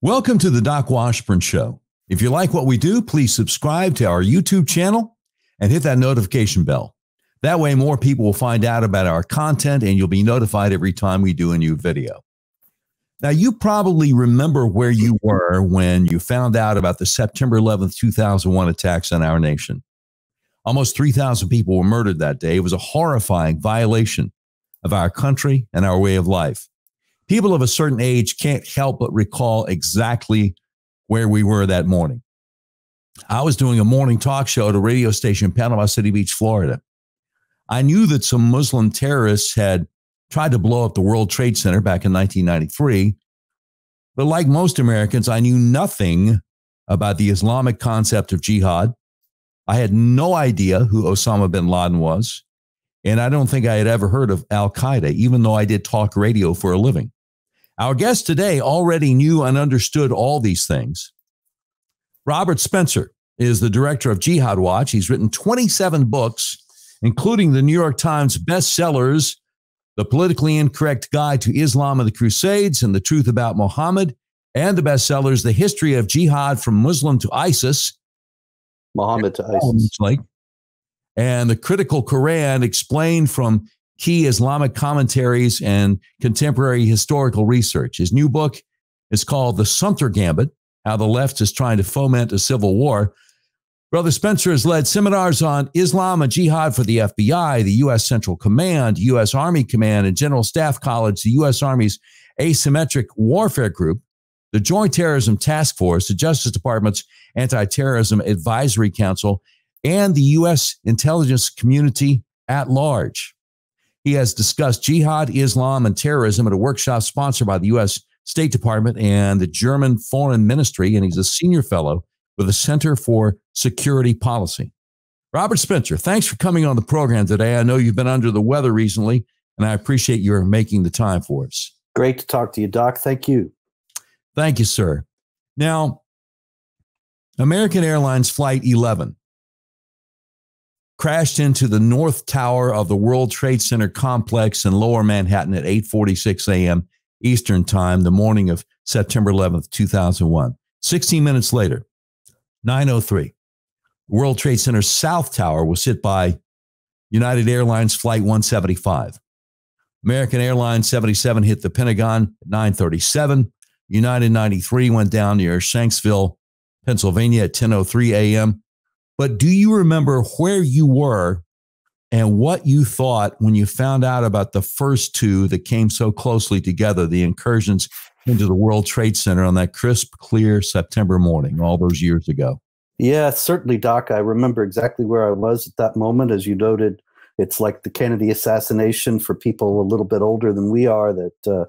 Welcome to the Doc Washburn Show. If you like what we do, please subscribe to our YouTube channel and hit that notification bell. That way more people will find out about our content and you'll be notified every time we do a new video. Now, you probably remember where you were when you found out about the September 11th, 2001 attacks on our nation. Almost 3,000 people were murdered that day. It was a horrifying violation of our country and our way of life. People of a certain age can't help but recall exactly where we were that morning. I was doing a morning talk show at a radio station in Panama City Beach, Florida. I knew that some Muslim terrorists had tried to blow up the World Trade Center back in 1993. But like most Americans, I knew nothing about the Islamic concept of jihad. I had no idea who Osama bin Laden was. And I don't think I had ever heard of Al-Qaeda, even though I did talk radio for a living. Our guest today already knew and understood all these things. Robert Spencer is the director of Jihad Watch. He's written 27 books, including the New York Times bestsellers, The Politically Incorrect Guide to Islam and the Crusades and the Truth About Muhammad, and the bestsellers, The History of Jihad from Muslim to ISIS. Muhammad to ISIS. And The Critical Quran Explained from Key Islamic Commentaries and Contemporary Historical Research. His new book is called The Sumter Gambit, How the Left is Trying to Foment a Civil War. Brother Spencer has led seminars on Islam and jihad for the FBI, the U.S. Central Command, U.S. Army Command, and General Staff College, the U.S. Army's Asymmetric Warfare Group, the Joint Terrorism Task Force, the Justice Department's Anti-Terrorism Advisory Council, and the U.S. intelligence community at large. He has discussed jihad, Islam, and terrorism at a workshop sponsored by the U.S. State Department and the German Foreign Ministry, and he's a senior fellow with the Center for Security Policy. Robert Spencer, thanks for coming on the program today. I know you've been under the weather recently, and I appreciate your making the time for us. Great to talk to you, Doc. Thank you. Thank you, sir. Now, American Airlines Flight 11 crashed into the North Tower of the World Trade Center complex in Lower Manhattan at 8:46 a.m. Eastern Time, the morning of September 11th, 2001. 16 minutes later, 9:03, the World Trade Center South Tower was hit by United Airlines Flight 175. American Airlines 77 hit the Pentagon at 9:37. United 93 went down near Shanksville, Pennsylvania at 10:03 a.m. But do you remember where you were and what you thought when you found out about the first two that came so closely together, the incursions into the World Trade Center on that crisp, clear September morning all those years ago? Yeah, certainly, Doc. I remember exactly where I was at that moment. As you noted, it's like the Kennedy assassination for people a little bit older than we are, that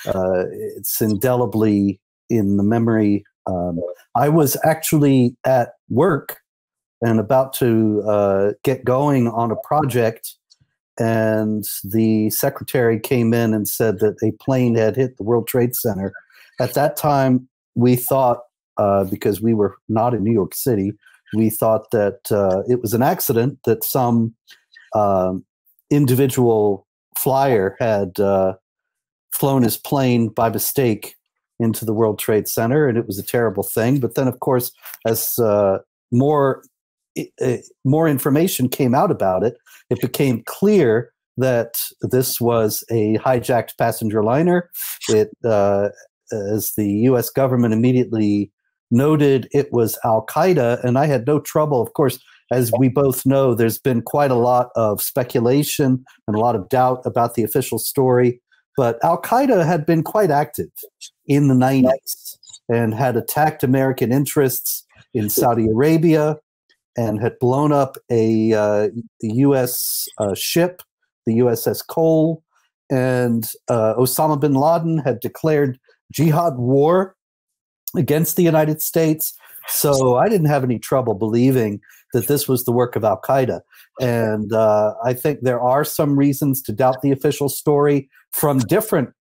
it's indelibly in the memory. I was actually at work and about to get going on a project, and the secretary came in and said that a plane had hit the World Trade Center. At that time, we thought, because we were not in New York City, we thought that it was an accident, that some individual flyer had flown his plane by mistake into the World Trade Center, and it was a terrible thing. But then, of course, as more information came out about it, it became clear that this was a hijacked passenger liner. As the U.S. government immediately noted, it was Al-Qaeda, and I had no trouble. Of course, as we both know, there's been quite a lot of speculation and a lot of doubt about the official story, but Al-Qaeda had been quite active in the 90s and had attacked American interests in Saudi Arabia, and had blown up the U.S. ship, the USS Cole, and Osama bin Laden had declared jihad war against the United States. So I didn't have any trouble believing that this was the work of Al-Qaeda. And I think there are some reasons to doubt the official story from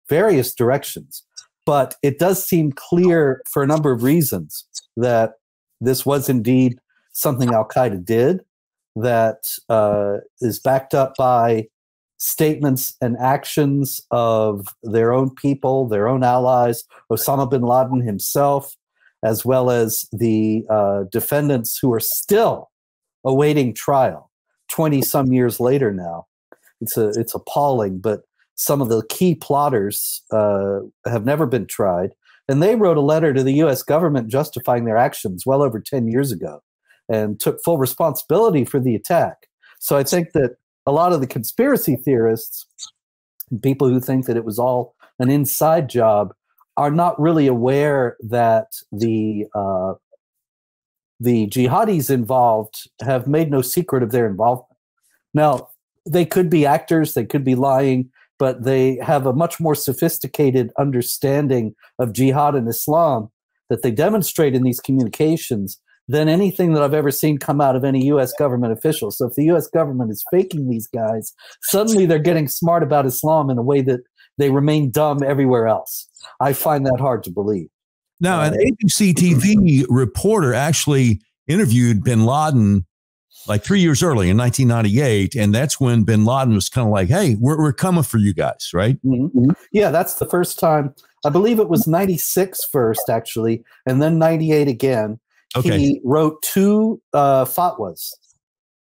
various directions. But it does seem clear for a number of reasons that this was indeed something Al-Qaeda did, that is backed up by statements and actions of their own people, their own allies, Osama bin Laden himself, as well as the defendants who are still awaiting trial 20 some years later now. It's appalling, but some of the key plotters have never been tried. And they wrote a letter to the U.S. government justifying their actions well over 10 years ago and took full responsibility for the attack. So I think that a lot of the conspiracy theorists, people who think that it was all an inside job, are not really aware that the jihadis involved have made no secret of their involvement. Now, they could be actors, they could be lying, but they have a much more sophisticated understanding of jihad and Islam that they demonstrate in these communications than anything that I've ever seen come out of any U.S. government official. So if the U.S. government is faking these guys, suddenly they're getting smart about Islam in a way that they remain dumb everywhere else. I find that hard to believe. Now, an ABC TV reporter actually interviewed bin Laden like 3 years early in 1998. And that's when bin Laden was kind of like, hey, we're coming for you guys, right? Mm-hmm. Yeah, that's the first time. I believe it was 96 first, actually, and then 98 again. Okay. He wrote 2 fatwas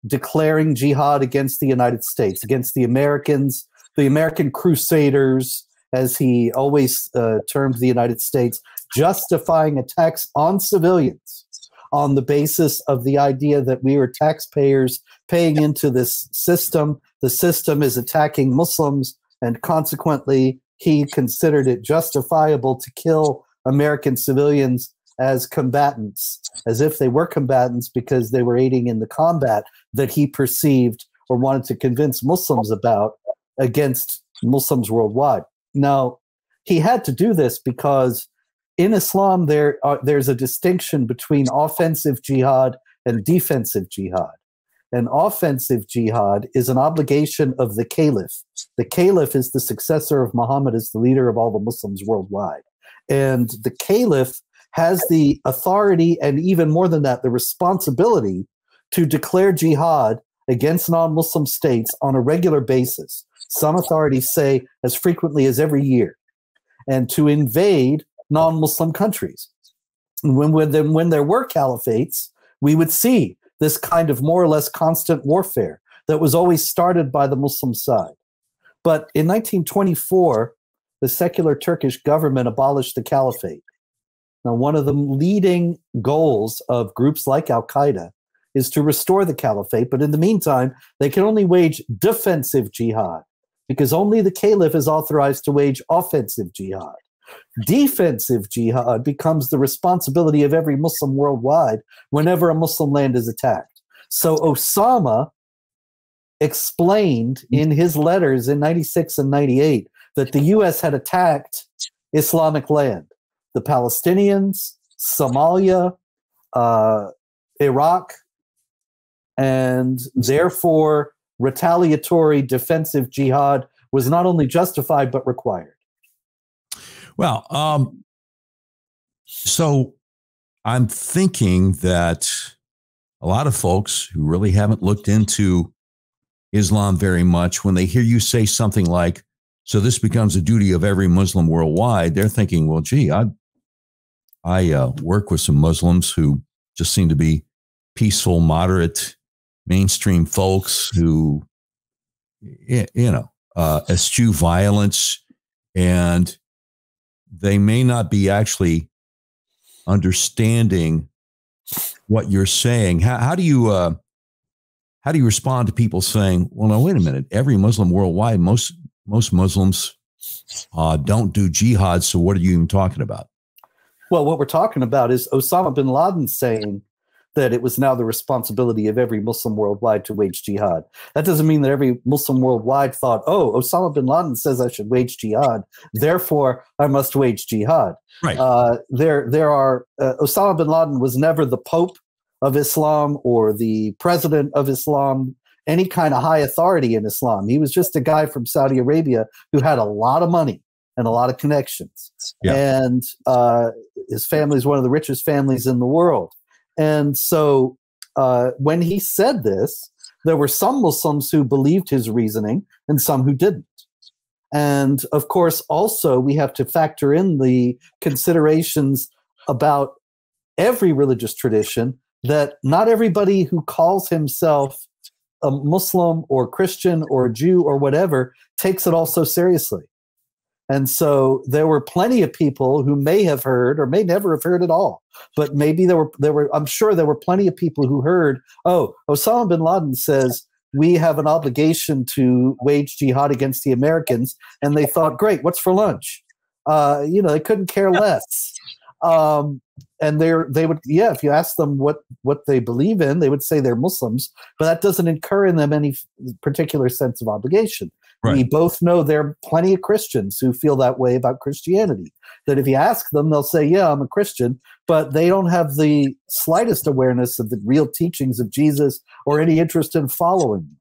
declaring jihad against the United States, against the Americans, the American crusaders, as he always termed the United States, justifying attacks on civilians on the basis of the idea that we were taxpayers paying into this system. The system is attacking Muslims, and consequently, he considered it justifiable to kill American civilians as combatants, as if they were combatants because they were aiding in the combat that he perceived or wanted to convince Muslims about against Muslims worldwide. Now, he had to do this because in Islam, there's a distinction between offensive jihad and defensive jihad. And offensive jihad is an obligation of the caliph. The caliph is the successor of Muhammad as the leader of all the Muslims worldwide. And the caliph has the authority, and even more than that, the responsibility to declare jihad against non-Muslim states on a regular basis. Some authorities say as frequently as every year, and to invade non-Muslim countries. And when there were caliphates, we would see this kind of more or less constant warfare that was always started by the Muslim side. But in 1924, the secular Turkish government abolished the caliphate. Now, one of the leading goals of groups like Al-Qaeda is to restore the caliphate, but in the meantime, they can only wage defensive jihad because only the caliph is authorized to wage offensive jihad. Defensive jihad becomes the responsibility of every Muslim worldwide whenever a Muslim land is attacked. So Osama explained in his letters in 96 and 98 that the U.S. had attacked Islamic land, the Palestinians, Somalia, Iraq, and therefore retaliatory defensive jihad was not only justified but required. Well, so I'm thinking that a lot of folks who really haven't looked into Islam very much, when they hear you say something like, so this becomes a duty of every Muslim worldwide, they're thinking, well, gee, I work with some Muslims who just seem to be peaceful, moderate, mainstream folks who, eschew violence, and they may not be actually understanding what you're saying. How do you respond to people saying, well, no, wait a minute, every Muslim worldwide, most Muslims don't do jihad, so what are you even talking about? Well, what we're talking about is Osama bin Laden saying that it was now the responsibility of every Muslim worldwide to wage jihad. That doesn't mean that every Muslim worldwide thought, oh, Osama bin Laden says I should wage jihad, therefore I must wage jihad. Right. Osama bin Laden was never the Pope of Islam or the President of Islam, any kind of high authority in Islam. He was just a guy from Saudi Arabia who had a lot of money and a lot of connections. Yeah. And his family is one of the richest families in the world. And so when he said this, there were some Muslims who believed his reasoning and some who didn't. And of course, also, we have to factor in the considerations about every religious tradition, that not everybody who calls himself a Muslim or Christian or Jew or whatever takes it all so seriously. And so there were plenty of people who may have heard or may never have heard at all. But maybe I'm sure there were plenty of people who heard, oh, Osama bin Laden says we have an obligation to wage jihad against the Americans. And they thought, great, what's for lunch? They couldn't care less. And they would, if you ask them what they believe in, they would say they're Muslims, but that doesn't incur in them any particular sense of obligation. Right. We both know there are plenty of Christians who feel that way about Christianity, that if you ask them, they'll say, yeah, I'm a Christian, but they don't have the slightest awareness of the real teachings of Jesus or any interest in following them.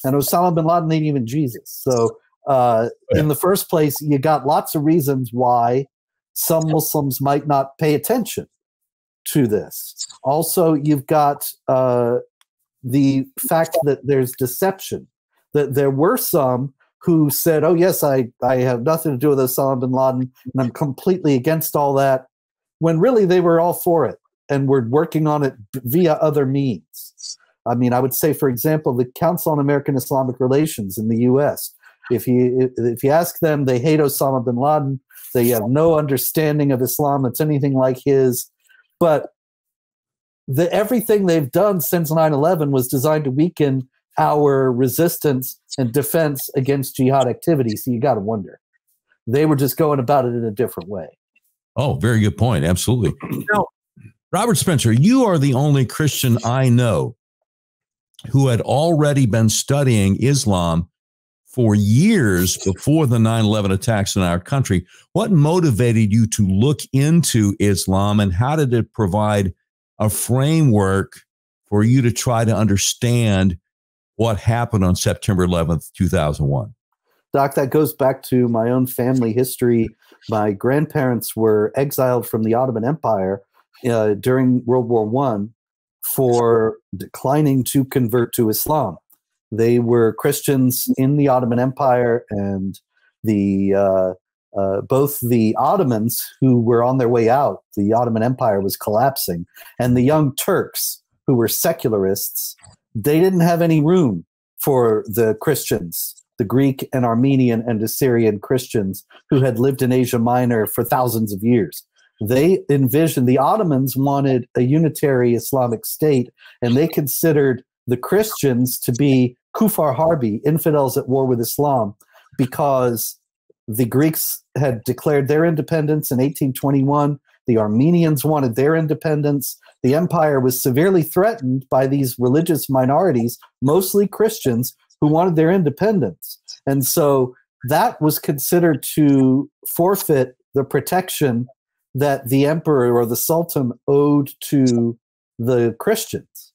And Osama bin Laden ain't even Jesus. So in the first place, you got lots of reasons why some Muslims might not pay attention to this. Also, you've got the fact that there's deception, that there were some who said, oh, yes, I have nothing to do with Osama bin Laden, and I'm completely against all that, when really they were all for it and were working on it via other means. I mean, I would say, for example, the Council on American Islamic Relations in the U.S., if you ask them, they hate Osama bin Laden. They have no understanding of Islam that's anything like his. But everything they've done since 9/11 was designed to weaken our resistance and defense against jihad activity. So you got to wonder. They were just going about it in a different way. Oh, very good point. Absolutely. Now, Robert Spencer, you are the only Christian I know who had already been studying Islam for years before the 9/11 attacks in our country. What motivated you to look into Islam, and how did it provide a framework for you to try to understand what happened on September 11th, 2001? Doc, that goes back to my own family history. My grandparents were exiled from the Ottoman Empire during World War I for declining to convert to Islam. They were Christians in the Ottoman Empire, and both the Ottomans, who were on their way out, the Ottoman Empire was collapsing, and the Young Turks, who were secularists, they didn't have any room for the Christians, the Greek and Armenian and Assyrian Christians who had lived in Asia Minor for thousands of years. They envisioned, the Ottomans wanted a unitary Islamic state, and they considered the Christians to be kufar harbi, infidels at war with Islam, because the Greeks had declared their independence in 1821. The Armenians wanted their independence. The empire was severely threatened by these religious minorities, mostly Christians, who wanted their independence. And so that was considered to forfeit the protection that the emperor or the sultan owed to the Christians,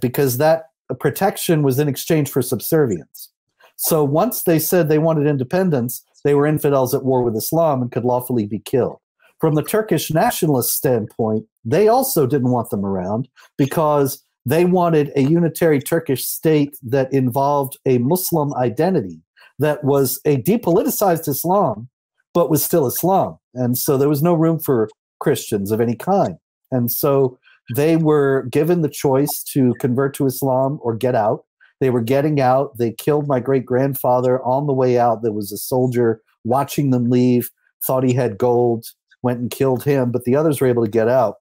because that protection was in exchange for subservience. So once they said they wanted independence, they were infidels at war with Islam and could lawfully be killed. From the Turkish nationalist standpoint, they also didn't want them around, because they wanted a unitary Turkish state that involved a Muslim identity, that was a depoliticized Islam, but was still Islam. And so there was no room for Christians of any kind. And so they were given the choice to convert to Islam or get out. They were getting out. They killed my great-grandfather on the way out. There was a soldier watching them leave, thought he had gold, went and killed him, but the others were able to get out.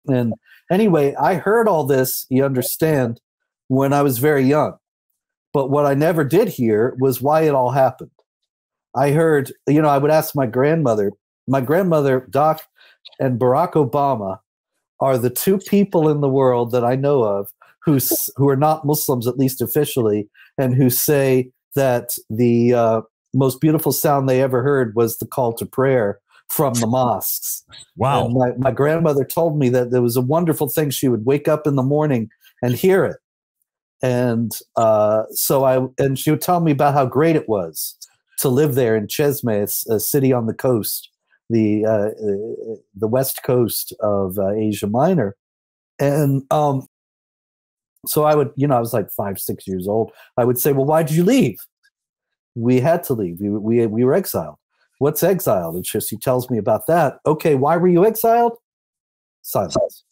And anyway, I heard all this, you understand, when I was very young. But what I never did hear was why it all happened. I heard, I would ask my grandmother, Doc, and Barack Obama are the two people in the world that I know of who are not Muslims, at least officially, and who say that the most beautiful sound they ever heard was the call to prayer from the mosques. Wow. And my grandmother told me that there was a wonderful thing. She would wake up in the morning and hear it. And and she would tell me about how great it was to live there in Chesme, a city on the coast, the west coast of Asia Minor. And So I would, I was like 5, 6 years old. I would say, well, why did you leave? We had to leave. We were exiled. What's exiled? And she tells me about that. Okay, why were you exiled? Silence.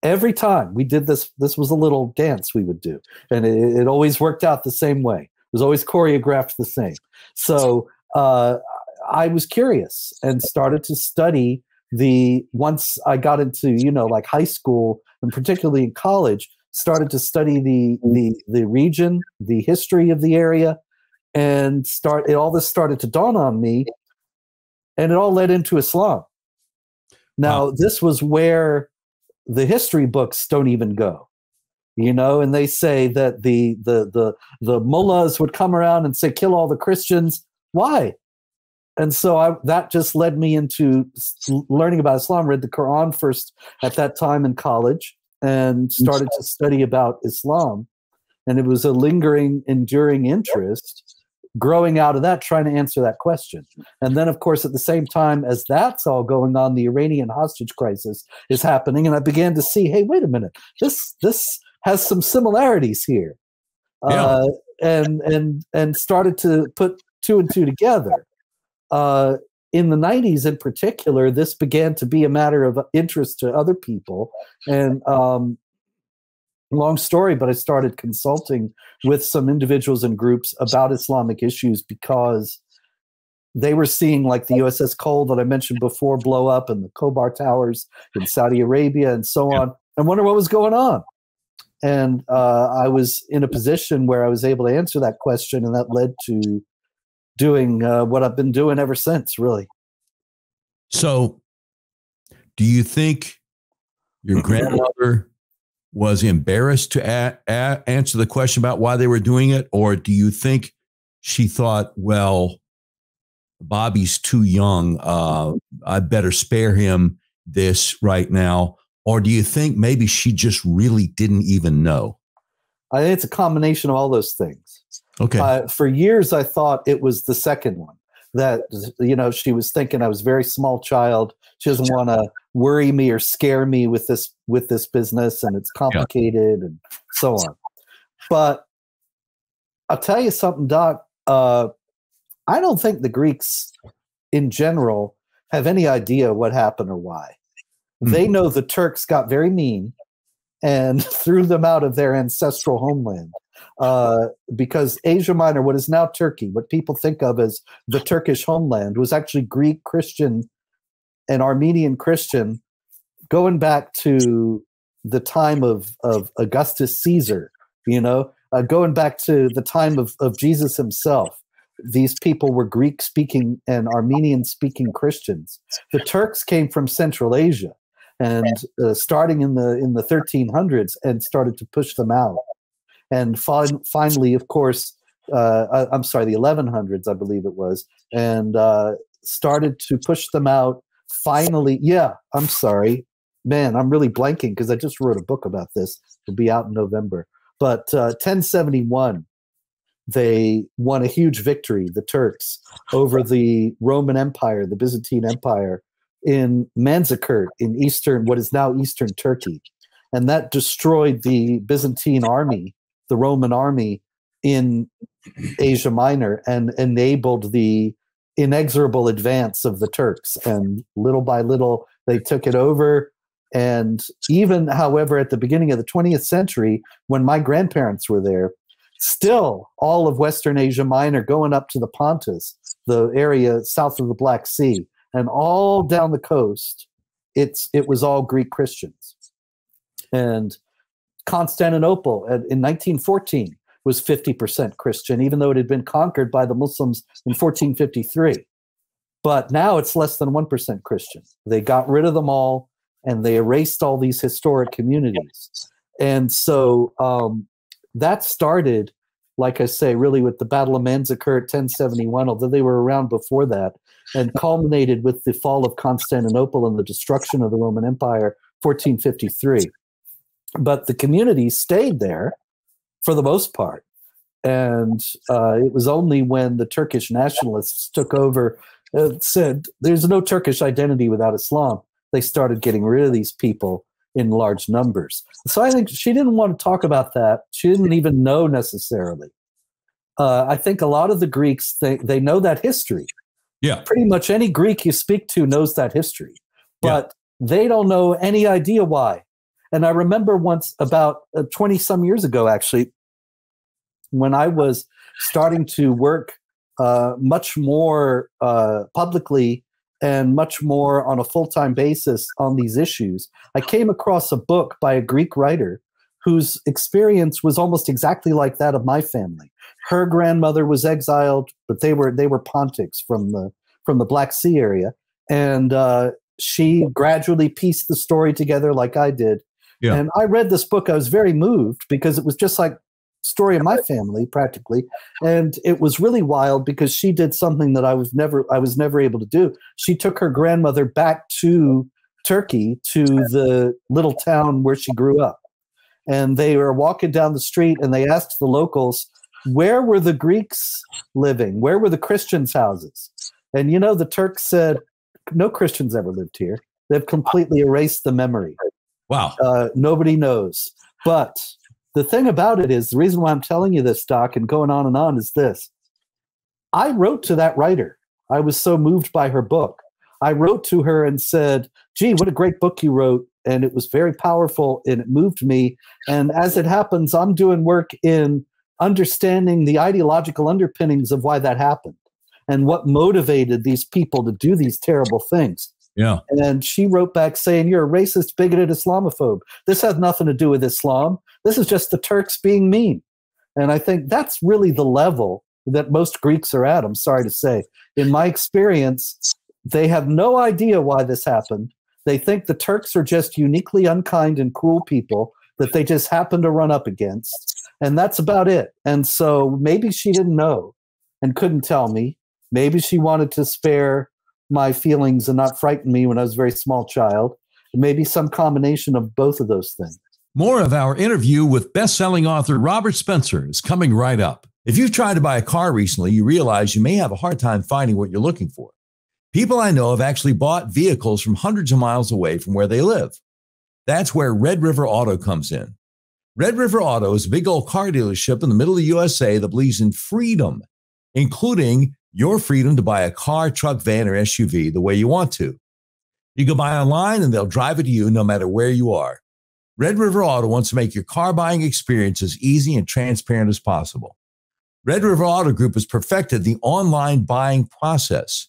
Every time we did this was a little dance we would do. And it always worked out the same way. It was always choreographed the same. So I was curious and started to study once I got into, like high school and particularly in college, started to study the region, the history of the area, and all this started to dawn on me, and it all led into Islam. Now, this was where the history books don't even go, and they say that the mullahs would come around and say, kill all the Christians. Why? And so that just led me into learning about Islam, read the Quran first at that time in college, and started to study about Islam. And it was a lingering, enduring interest growing out of that, trying to answer that question. And then, of course, at the same time as that's all going on, the Iranian hostage crisis is happening. And I began to see, hey, wait a minute, this has some similarities here. Yeah. And started to put two and two together. In the 90s in particular, this began to be a matter of interest to other people. And long story, but I started consulting with some individuals and groups about Islamic issues because they were seeing like the USS Cole that I mentioned before blow up and the Khobar Towers in Saudi Arabia and so on, and wonder what was going on. And I was in a position where I was able to answer that question, and that led to doing what I've been doing ever since, really. So do you think your grandmother was embarrassed to answer the question about why they were doing it? Or do you think she thought, well, Bobby's too young, I better spare him this right now? Or do you think maybe she just really didn't even know? I think it's a combination of all those things. Okay. For years, I thought it was the second one, that, she was thinking I was a very small child. She doesn't want to worry me or scare me with this business, and it's complicated and so on. But I'll tell you something, Doc. I don't think the Greeks in general have any idea what happened or why. Mm-hmm. They know the Turks got very mean and threw them out of their ancestral homeland. Because Asia Minor, what is now Turkey, what people think of as the Turkish homeland, was actually Greek Christian and Armenian Christian, going back to the time of Augustus Caesar, going back to the time of Jesus himself. These people were Greek-speaking and Armenian-speaking Christians. The Turks came from Central Asia, and starting in the 1300s, and started to push them out. And finally, of course, the 1100s, I believe it was, and started to push them out. Finally, I'm sorry. Man, I'm really blanking because I just wrote a book about this. It'll be out in November. But 1071, they won a huge victory, the Turks, over the Roman Empire, the Byzantine Empire, in Manzikert, in what is now eastern Turkey. And that destroyed the Byzantine army, the Roman army in Asia Minor, and enabled the inexorable advance of the Turks. And little by little, they took it over. And even, however, at the beginning of the 20th century, when my grandparents were there, still all of Western Asia Minor, going up to the Pontus, the area south of the Black Sea, and all down the coast, it was all Greek Christians. And Constantinople in 1914 was 50% Christian, even though it had been conquered by the Muslims in 1453. But now it's less than 1% Christian. They got rid of them all, and they erased all these historic communities. And so that started, like I say, really with the Battle of Manzikert, 1071, although they were around before that, and culminated with the fall of Constantinople and the destruction of the Roman Empire, 1453. But the community stayed there for the most part. And it was only when the Turkish nationalists took over and said, there's no Turkish identity without Islam, they started getting rid of these people in large numbers. So I think she didn't want to talk about that. She didn't even know necessarily. I think a lot of the Greeks, they know that history. Yeah. Pretty much any Greek you speak to knows that history, but they don't know any idea why. And I remember once about 20 some years ago, actually, when I was starting to work much more publicly and much more on a full-time basis on these issues, I came across a book by a Greek writer whose experience was almost exactly like that of my family. Her grandmother was exiled, but they were pontiffs from the Black Sea area, and she gradually pieced the story together like I did. Yeah. And I read this book. I was very moved because it was just like story of my family practically, and it was really wild because she did something that I was never able to do. She took her grandmother back to Turkey, to the little town where she grew up, and they were walking down the street and they asked the locals, where were the Greeks living? Where were the Christians' houses? And the Turks said, no Christians ever lived here. They've completely erased the memory. Wow. Nobody knows. But the thing about it is, the reason why I'm telling you this, Doc, and going on is this. I wrote to that writer. I was so moved by her book. I wrote to her and said, gee, what a great book you wrote. And it was very powerful and it moved me. And as it happens, I'm doing work in understanding the ideological underpinnings of why that happened and what motivated these people to do these terrible things. Yeah. And she wrote back saying, you're a racist, bigoted Islamophobe. This has nothing to do with Islam. This is just the Turks being mean. And I think that's really the level that most Greeks are at, I'm sorry to say. In my experience, they have no idea why this happened. They think the Turks are just uniquely unkind and cruel people that they just happen to run up against. And that's about it. And so maybe she didn't know and couldn't tell me. Maybe she wanted to spare my feelings and not frighten me when I was a very small child. Maybe some combination of both of those things. More of our interview with best-selling author Robert Spencer is coming right up. If you've tried to buy a car recently, you realize you may have a hard time finding what you're looking for. People I know have actually bought vehicles from hundreds of miles away from where they live. That's where Red River Auto comes in. Red River Auto is a big old car dealership in the middle of the USA that believes in freedom, including your freedom to buy a car, truck, van, or SUV the way you want to. You can buy online and they'll drive it to you no matter where you are. Red River Auto wants to make your car buying experience as easy and transparent as possible. Red River Auto Group has perfected the online buying process.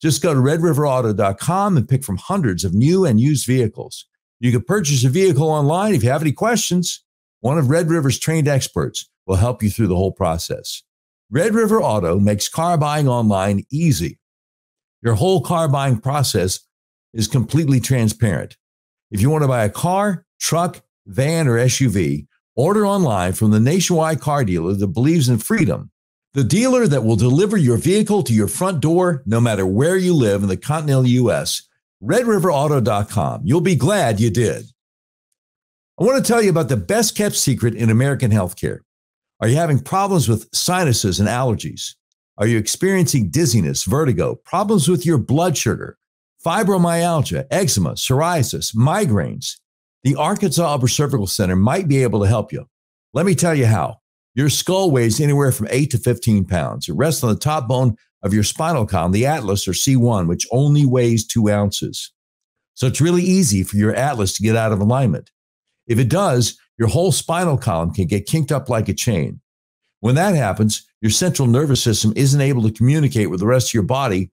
Just go to redriverauto.com and pick from hundreds of new and used vehicles. You can purchase a vehicle online. If you have any questions, one of Red River's trained experts will help you through the whole process. Red River Auto makes car buying online easy. Your whole car buying process is completely transparent. If you want to buy a car, truck, van, or SUV, order online from the nationwide car dealer that believes in freedom. The dealer that will deliver your vehicle to your front door, no matter where you live in the continental U.S., redriverauto.com. You'll be glad you did. I want to tell you about the best kept secret in American healthcare. Are you having problems with sinuses and allergies? Are you experiencing dizziness, vertigo, problems with your blood sugar, fibromyalgia, eczema, psoriasis, migraines? The Arkansas Upper Cervical Center might be able to help you. Let me tell you how. Your skull weighs anywhere from 8 to 15 pounds. It rests on the top bone of your spinal column, the atlas or C1, which only weighs 2 ounces. So it's really easy for your atlas to get out of alignment. If it does, your whole spinal column can get kinked up like a chain. When that happens, your central nervous system isn't able to communicate with the rest of your body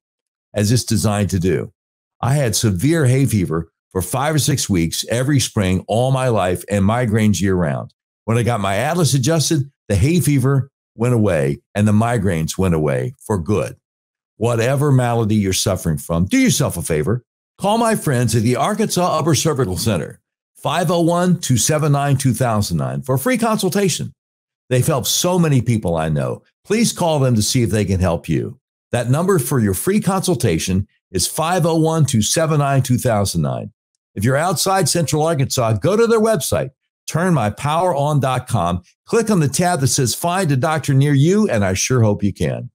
as it's designed to do. I had severe hay fever for 5 or 6 weeks every spring all my life and migraines year-round. When I got my atlas adjusted, the hay fever went away and the migraines went away for good. Whatever malady you're suffering from, do yourself a favor. Call my friends at the Arkansas Upper Cervical Center, 501-279-2009 for a free consultation. They've helped so many people I know. Please call them to see if they can help you. That number for your free consultation is 501-279-2009. If you're outside Central Arkansas, go to their website, turnmypoweron.com, click on the tab that says find a doctor near you, and I sure hope you can.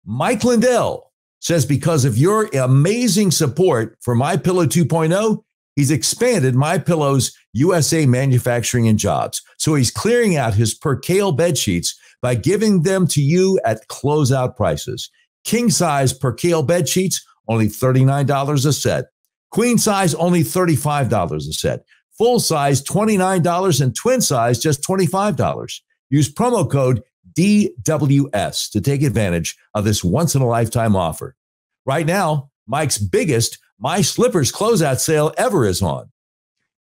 Mike Lindell says because of your amazing support for MyPillow 2.0, he's expanded MyPillow's USA manufacturing and jobs. So he's clearing out his percale bed sheets by giving them to you at closeout prices. King size percale bed sheets, only $39 a set. Queen size, only $35 a set. Full size, $29, and twin size, just $25. Use promo code DWS to take advantage of this once-in-a-lifetime offer. Right now, Mike's biggest My Slippers closeout sale ever is on.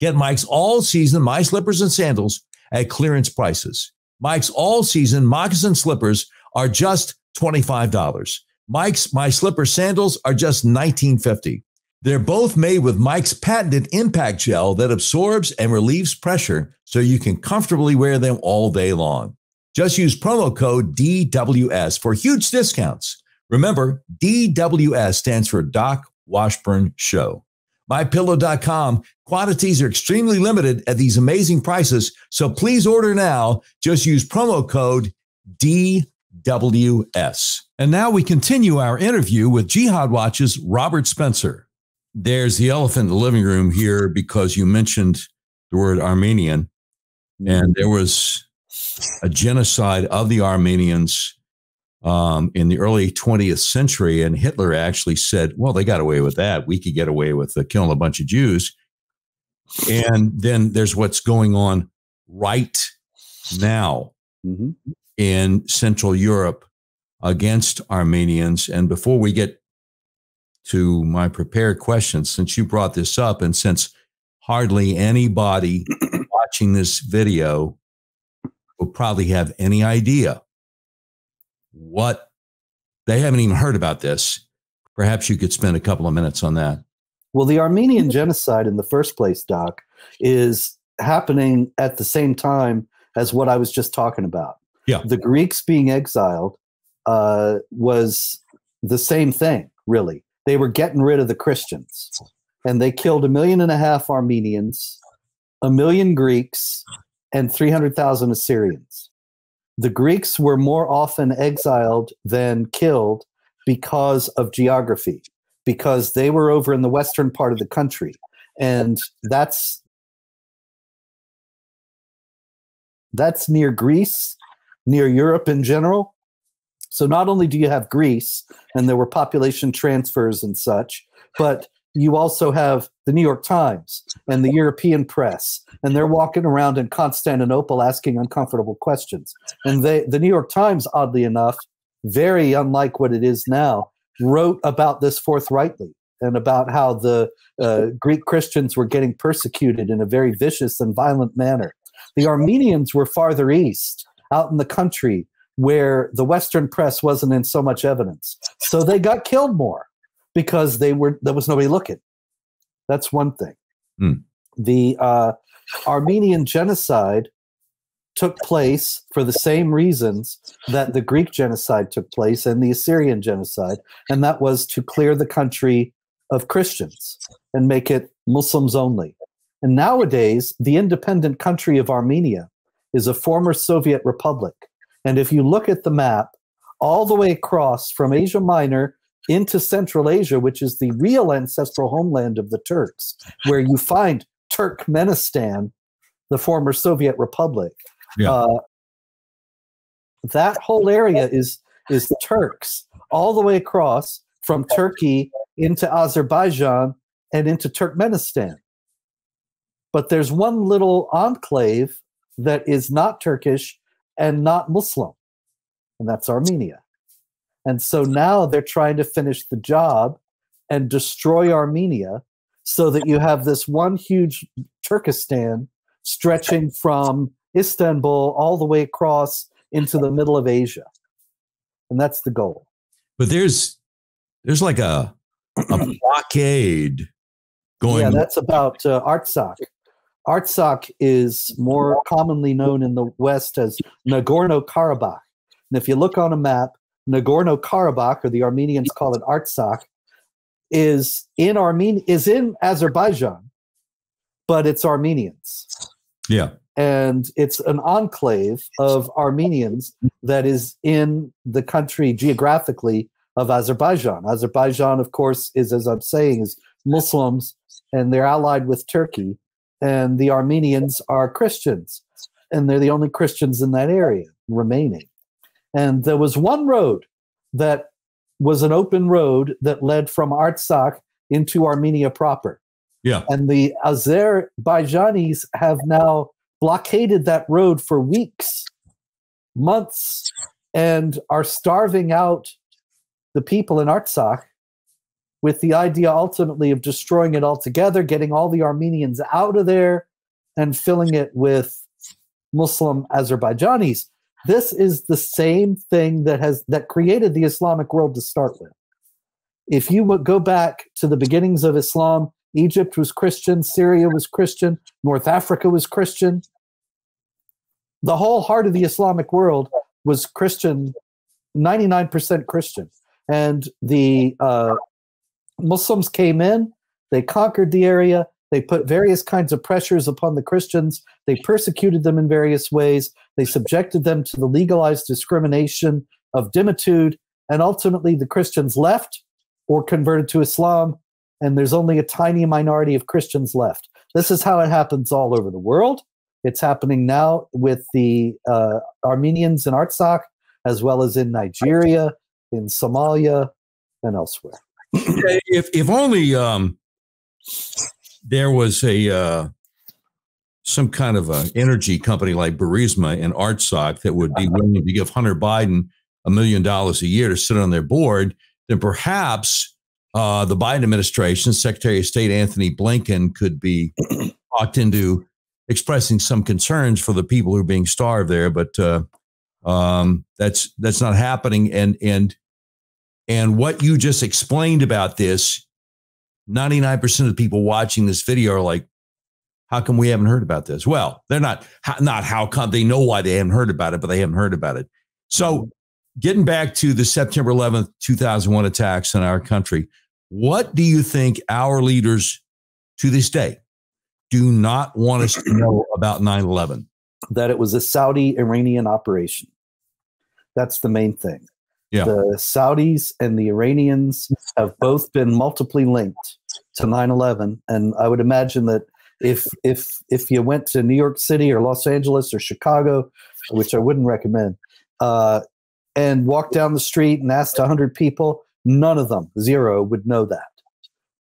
Get Mike's all-season My Slippers and sandals at clearance prices. Mike's all-season moccasin slippers are just $25. Mike's My Slipper sandals are just $19.50. They're both made with Mike's patented impact gel that absorbs and relieves pressure so you can comfortably wear them all day long. Just use promo code DWS for huge discounts. Remember, DWS stands for Doc Washburn Show. MyPillow.com. Quantities are extremely limited at these amazing prices, so please order now. Just use promo code DWS. And now we continue our interview with Jihad Watch's Robert Spencer. There's the elephant in the living room here because you mentioned the word Armenian, and there was a genocide of the Armenians in the early 20th century, and Hitler actually said, well, they got away with that. We could get away with killing a bunch of Jews. And then there's what's going on right now in Central Europe against Armenians. And before we get to my prepared questions, since you brought this up, and since hardly anybody watching this video will probably have any idea what, they haven't even heard about this, perhaps you could spend a couple of minutes on that. Well, the Armenian genocide in the first place, Doc, is happening at the same time as what I was just talking about. Yeah. The Greeks being exiled was the same thing, really. They were getting rid of the Christians, and they killed 1.5 million Armenians, 1 million Greeks, and 300,000 Assyrians. The Greeks were more often exiled than killed because of geography, because they were over in the western part of the country. And that's near Greece, near Europe in general. So not only do you have Greece, and there were population transfers and such, but you also have the New York Times and the European press, and they're walking around in Constantinople asking uncomfortable questions. And the New York Times, oddly enough, very unlike what it is now, wrote about this forthrightly and about how the Greek Christians were getting persecuted in a very vicious and violent manner. The Armenians were farther east, out in the country, where the Western press wasn't in so much evidence. So they got killed more because there was nobody looking. That's one thing. The Armenian genocide took place for the same reasons that the Greek genocide took place and the Assyrian genocide, and that was to clear the country of Christians and make it Muslims only. And nowadays, the independent country of Armenia is a former Soviet republic. And if you look at the map, all the way across from Asia Minor into Central Asia, which is the real ancestral homeland of the Turks, where you find Turkmenistan, the former Soviet republic, that whole area is Turks, all the way across from Turkey into Azerbaijan and into Turkmenistan. But there's one little enclave that is not Turkish and not Muslim, and that's Armenia. And so now they're trying to finish the job and destroy Armenia so that you have this one huge Turkestan stretching from Istanbul all the way across into the middle of Asia. And that's the goal. But there's like a blockade going. Yeah, that's about Artsakh. Artsakh is more commonly known in the West as Nagorno-Karabakh. And if you look on a map, Nagorno-Karabakh, or the Armenians call it Artsakh, is in Azerbaijan, but it's Armenians. Yeah. And it's an enclave of Armenians that is in the country geographically of Azerbaijan. Azerbaijan, of course, is, as I'm saying, is Muslims and they're allied with Turkey, and the Armenians are Christians, and they're the only Christians in that area remaining. And there was one road that was an open road that led from Artsakh into Armenia proper. Yeah. And the Azerbaijanis have now blockaded that road for weeks, months, and are starving out the people in Artsakh with the idea ultimately of destroying it altogether, getting all the Armenians out of there and filling it with Muslim Azerbaijanis. This is the same thing that created the Islamic world to start with. If you would go back to the beginnings of Islam, Egypt was Christian, Syria was Christian, North Africa was Christian. The whole heart of the Islamic world was Christian, 99% Christian. And the Muslims came in, they conquered the area, they put various kinds of pressures upon the Christians, they persecuted them in various ways, they subjected them to the legalized discrimination of dhimmitude, and ultimately the Christians left or converted to Islam, and there's only a tiny minority of Christians left. This is how it happens all over the world. It's happening now with the Armenians in Artsakh, as well as in Nigeria, in Somalia, and elsewhere. If only there was some kind of an energy company like Burisma in Artsakh that would be willing to give Hunter Biden $1 million a year to sit on their board, then perhaps the Biden administration, Secretary of State Anthony Blinken, could be talked into expressing some concerns for the people who are being starved there. But that's not happening. And what you just explained about this, 99% of the people watching this video are like, how come we haven't heard about this? Well, they're not how come. They know why they haven't heard about it, but they haven't heard about it. So getting back to the September 11th, 2001 attacks on our country, what do you think our leaders to this day do not want us to know about 9/11? That it was a Saudi-Iranian operation. That's the main thing. Yeah. The Saudis and the Iranians have both been multiply linked to 9/11. And I would imagine that if you went to New York City or Los Angeles or Chicago, which I wouldn't recommend, and walked down the street and asked 100 people, none of them, zero, would know that.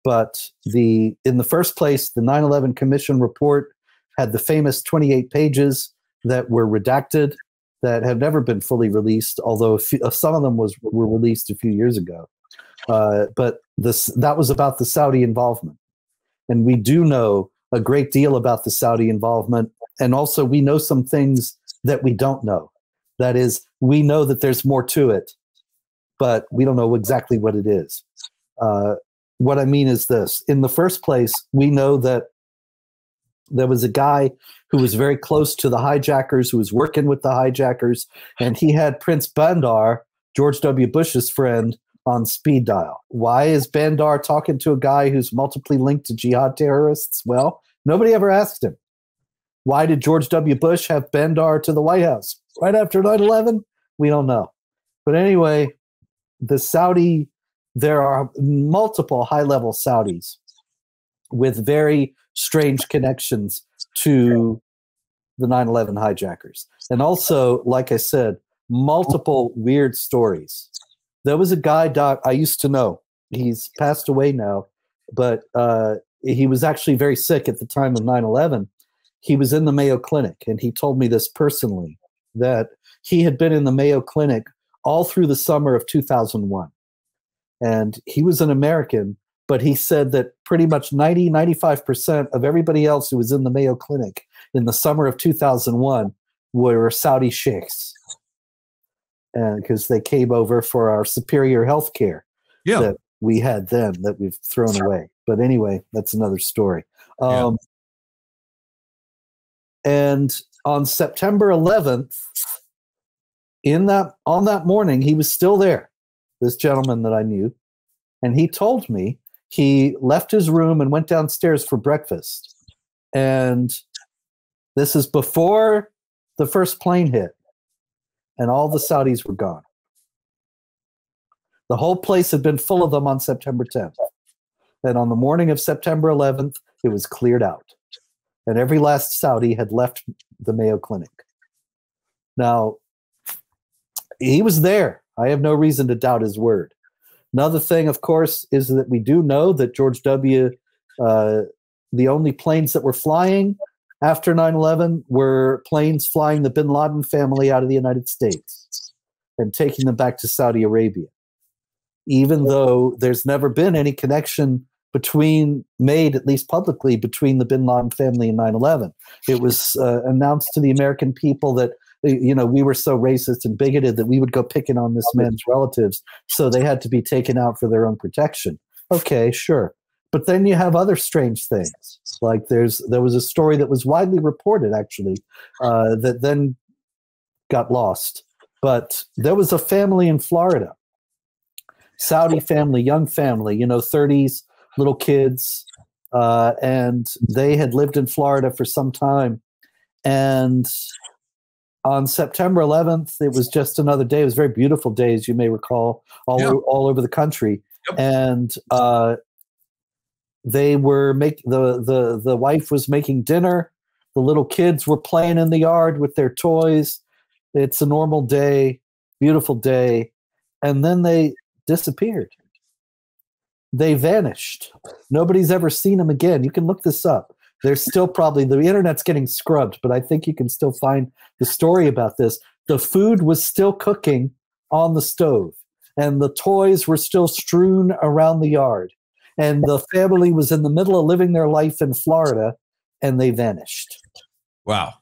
But in the first place, the 9/11 Commission report had the famous 28 pages that were redacted that have never been fully released, although some of them were released a few years ago. But that was about the Saudi involvement. And we do know a great deal about the Saudi involvement. And also we know some things that we don't know. That is, we know that there's more to it, but we don't know exactly what it is. What I mean is this. In the first place, we know that there was a guy who was very close to the hijackers, who was working with the hijackers, and he had Prince Bandar, George W. Bush's friend, on speed dial. Why is Bandar talking to a guy who's multiply linked to jihad terrorists? Well, nobody ever asked him. Why did George W. Bush have Bandar to the White House right after 9/11? We don't know. But anyway, there are multiple high-level Saudis with very strange connections to the 9/11 hijackers. And also, like I said, multiple weird stories. There was a guy, Doc, I used to know. He's passed away now, but he was actually very sick at the time of 9/11. He was in the Mayo Clinic, and he told me this personally, that he had been in the Mayo Clinic all through the summer of 2001. And he was an American, but he said that pretty much 95% of everybody else who was in the Mayo Clinic in the summer of 2001 were Saudi sheikhs. And because they came over for our superior health care that we had then that we've thrown away. But anyway, that's another story. And on September 11th, on that morning, he was still there, this gentleman that I knew. And he told me he left his room and went downstairs for breakfast. And this is before the first plane hit. And all the Saudis were gone. The whole place had been full of them on September 10th. And on the morning of September 11th, It was cleared out. And every last Saudi had left the Mayo Clinic. Now, he was there. I have no reason to doubt his word. Another thing, of course, is that we do know that George W., the only planes that were flying after 9/11 were planes flying the bin Laden family out of the United States and taking them back to Saudi Arabia, even though there's never been any connection made, at least publicly, between the bin Laden family and 9/11. It was announced to the American people that, we were so racist and bigoted that we would go picking on this man's relatives, so they had to be taken out for their own protection. Okay, sure. But then you have other strange things. Like there was a story that was widely reported, actually, that then got lost. But there was a family in Florida, Saudi family, young family, 30s, little kids, and they had lived in Florida for some time. And on September 11th, it was just another day. It was a very beautiful day, as you may recall, all over the country. Yep. And they were the wife was making dinner. The little kids were playing in the yard with their toys. It's a normal day, beautiful day. And then they disappeared. They vanished. Nobody's ever seen them again. You can look this up. There's still probably, the internet's getting scrubbed, but I think you can still find the story about this. The food was still cooking on the stove, and the toys were still strewn around the yard. And the family was in the middle of living their life in Florida, and they vanished. Wow.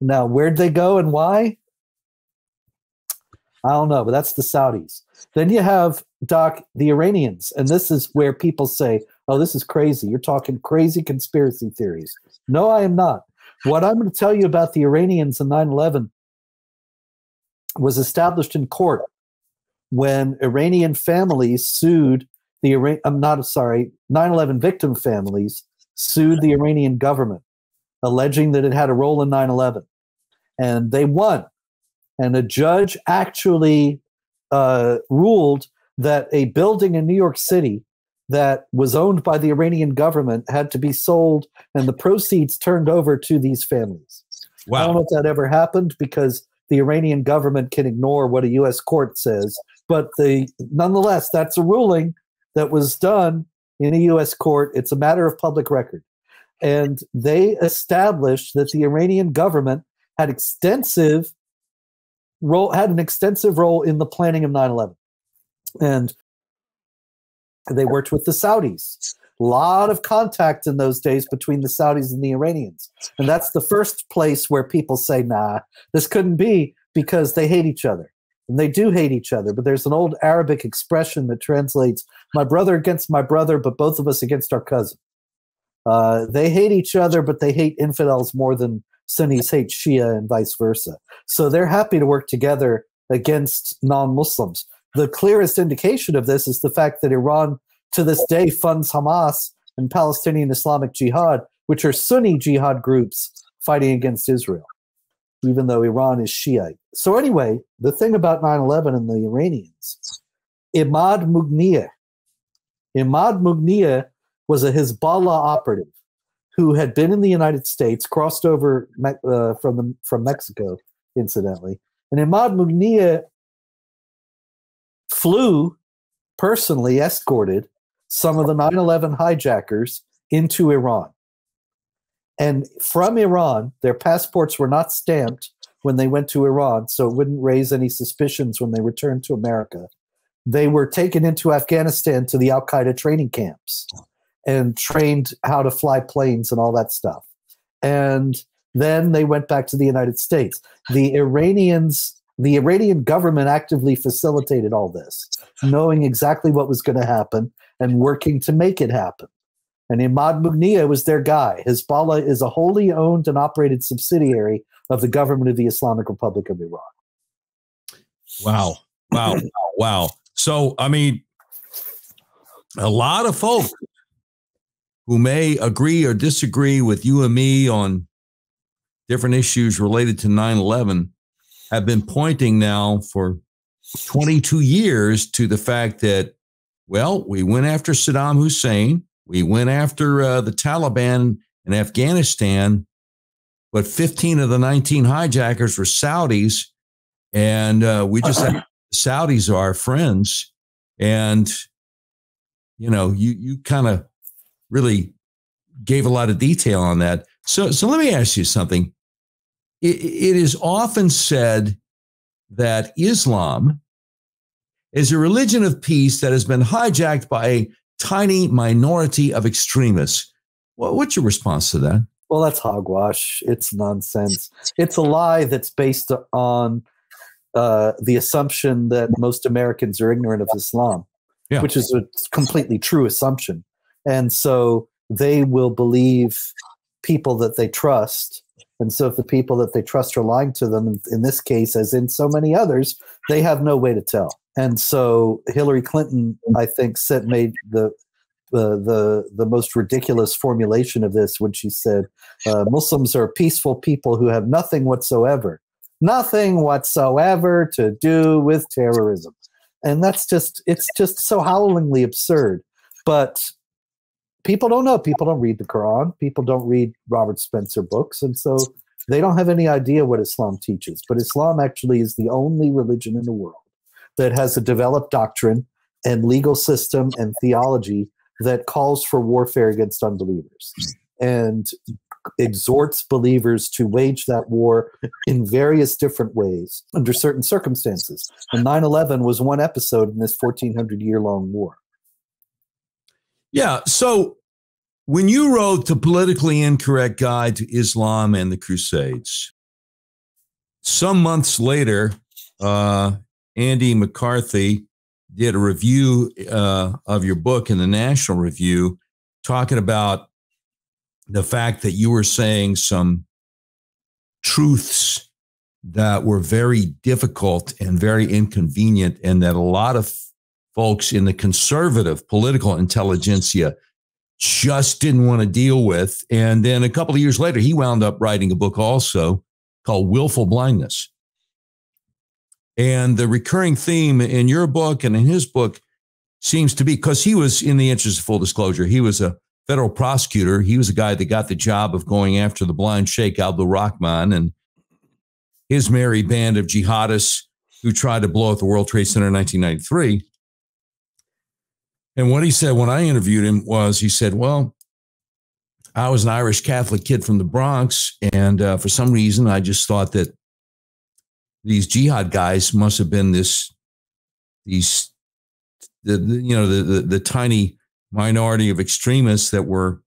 Now, where'd they go and why? I don't know, but that's the Saudis. Then you have, Doc, the Iranians, and this is where people say, oh, this is crazy. You're talking crazy conspiracy theories. No, I am not. What I'm going to tell you about the Iranians in 9/11 was established in court when Iranian families sued 9/11 victim families sued the Iranian government, alleging that it had a role in 9/11. And they won. And a judge actually ruled that a building in New York City that was owned by the Iranian government had to be sold and the proceeds turned over to these families. Wow. I don't know if that ever happened because the Iranian government can ignore what a U.S. court says. But nonetheless, that's a ruling that was done in a U.S. court. It's a matter of public record. And they established that the Iranian government had an extensive role in the planning of 9/11. And they worked with the Saudis. A lot of contact in those days between the Saudis and the Iranians. And that's the first place where people say, nah, this couldn't be, because they hate each other. And they do hate each other. But there's an old Arabic expression that translates, my brother against my brother, but both of us against our cousin. They hate each other, but they hate infidels more than Sunnis hate Shia and vice versa. So they're happy to work together against non-Muslims. The clearest indication of this is the fact that Iran to this day funds Hamas and Palestinian Islamic Jihad, which are Sunni jihad groups fighting against Israel, even though Iran is Shiite. So anyway, the thing about 9/11 and the Iranians, Imad Mughniya was a Hezbollah operative who had been in the United States, crossed over from Mexico, incidentally. And Imad Mughniya flew, personally escorted some of the 9/11 hijackers into Iran. And from Iran, their passports were not stamped when they went to Iran, so it wouldn't raise any suspicions when they returned to America. They were taken into Afghanistan to the Al-Qaeda training camps and trained how to fly planes and all that stuff. And then they went back to the United States. The Iranian government actively facilitated all this, knowing exactly what was going to happen and working to make it happen. And Imad Mughniya was their guy. Hezbollah is a wholly owned and operated subsidiary of the government of the Islamic Republic of Iran. Wow. Wow. Wow. So, I mean, a lot of folks who may agree or disagree with you and me on different issues related to 9/11 have been pointing now for 22 years to the fact that, well, we went after Saddam Hussein. We went after the Taliban in Afghanistan, but 15 of the 19 hijackers were Saudis. And we just had Saudis are our friends. And, you know, you kind of really gave a lot of detail on that. So let me ask you something. It is often said that Islam is a religion of peace that has been hijacked by a tiny minority of extremists. What's your response to that? Well, that's hogwash. It's nonsense. It's a lie that's based on the assumption that most Americans are ignorant of Islam, which is a completely true assumption. And so they will believe people that they trust. And so if the people that they trust are lying to them, in this case, as in so many others, they have no way to tell. And so Hillary Clinton, I think, made the most ridiculous formulation of this when she said, Muslims are peaceful people who have nothing whatsoever to do with terrorism. And it's just so howlingly absurd. But people don't know. People don't read the Quran. People don't read Robert Spencer books. And so they don't have any idea what Islam teaches. But Islam actually is the only religion in the world that has a developed doctrine and legal system and theology that calls for warfare against unbelievers and exhorts believers to wage that war in various different ways under certain circumstances. And 9/11 was one episode in this 1,400-year-long war. Yeah. So when you wrote The Politically Incorrect Guide to Islam and the Crusades, some months later, Andy McCarthy did a review of your book in the National Review, talking about the fact that you were saying some truths that were very difficult and very inconvenient, and that a lot of folks in the conservative political intelligentsia just didn't want to deal with. And then a couple of years later, he wound up writing a book also called Willful Blindness. And the recurring theme in your book and in his book seems to be, because he was, in the interest of full disclosure, he was a federal prosecutor. He was a guy that got the job of going after the blind Sheikh Abdul Rahman and his merry band of jihadists who tried to blow up the World Trade Center in 1993. And what he said when I interviewed him was, he said, well, I was an Irish Catholic kid from the Bronx, and for some reason I just thought that these jihad guys must have been the tiny minority of extremists that were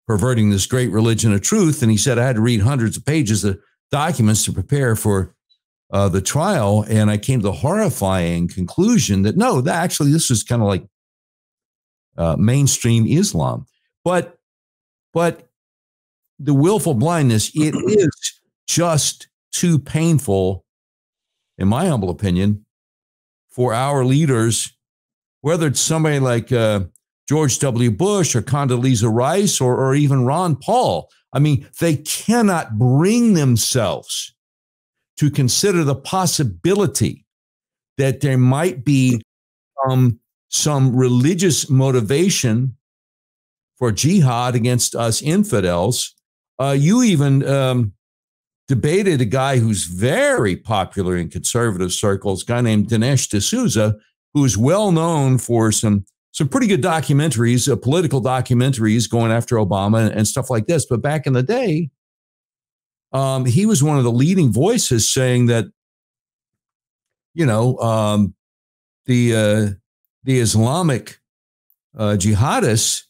perverting this great religion of truth. And he said, I had to read hundreds of pages of documents to prepare for the trial. And I came to the horrifying conclusion that no, this was kind of like mainstream Islam. But the willful blindness, it is just too painful, in my humble opinion, for our leaders, whether it's somebody like George W. Bush or Condoleezza Rice or even Ron Paul. I mean, they cannot bring themselves to consider the possibility that there might be some religious motivation for jihad against us infidels. You even debated a guy who's very popular in conservative circles, a guy named Dinesh D'Souza, who's well known for some pretty good documentaries, political documentaries going after Obama and stuff like this. But back in the day, he was one of the leading voices saying that, the Islamic jihadists,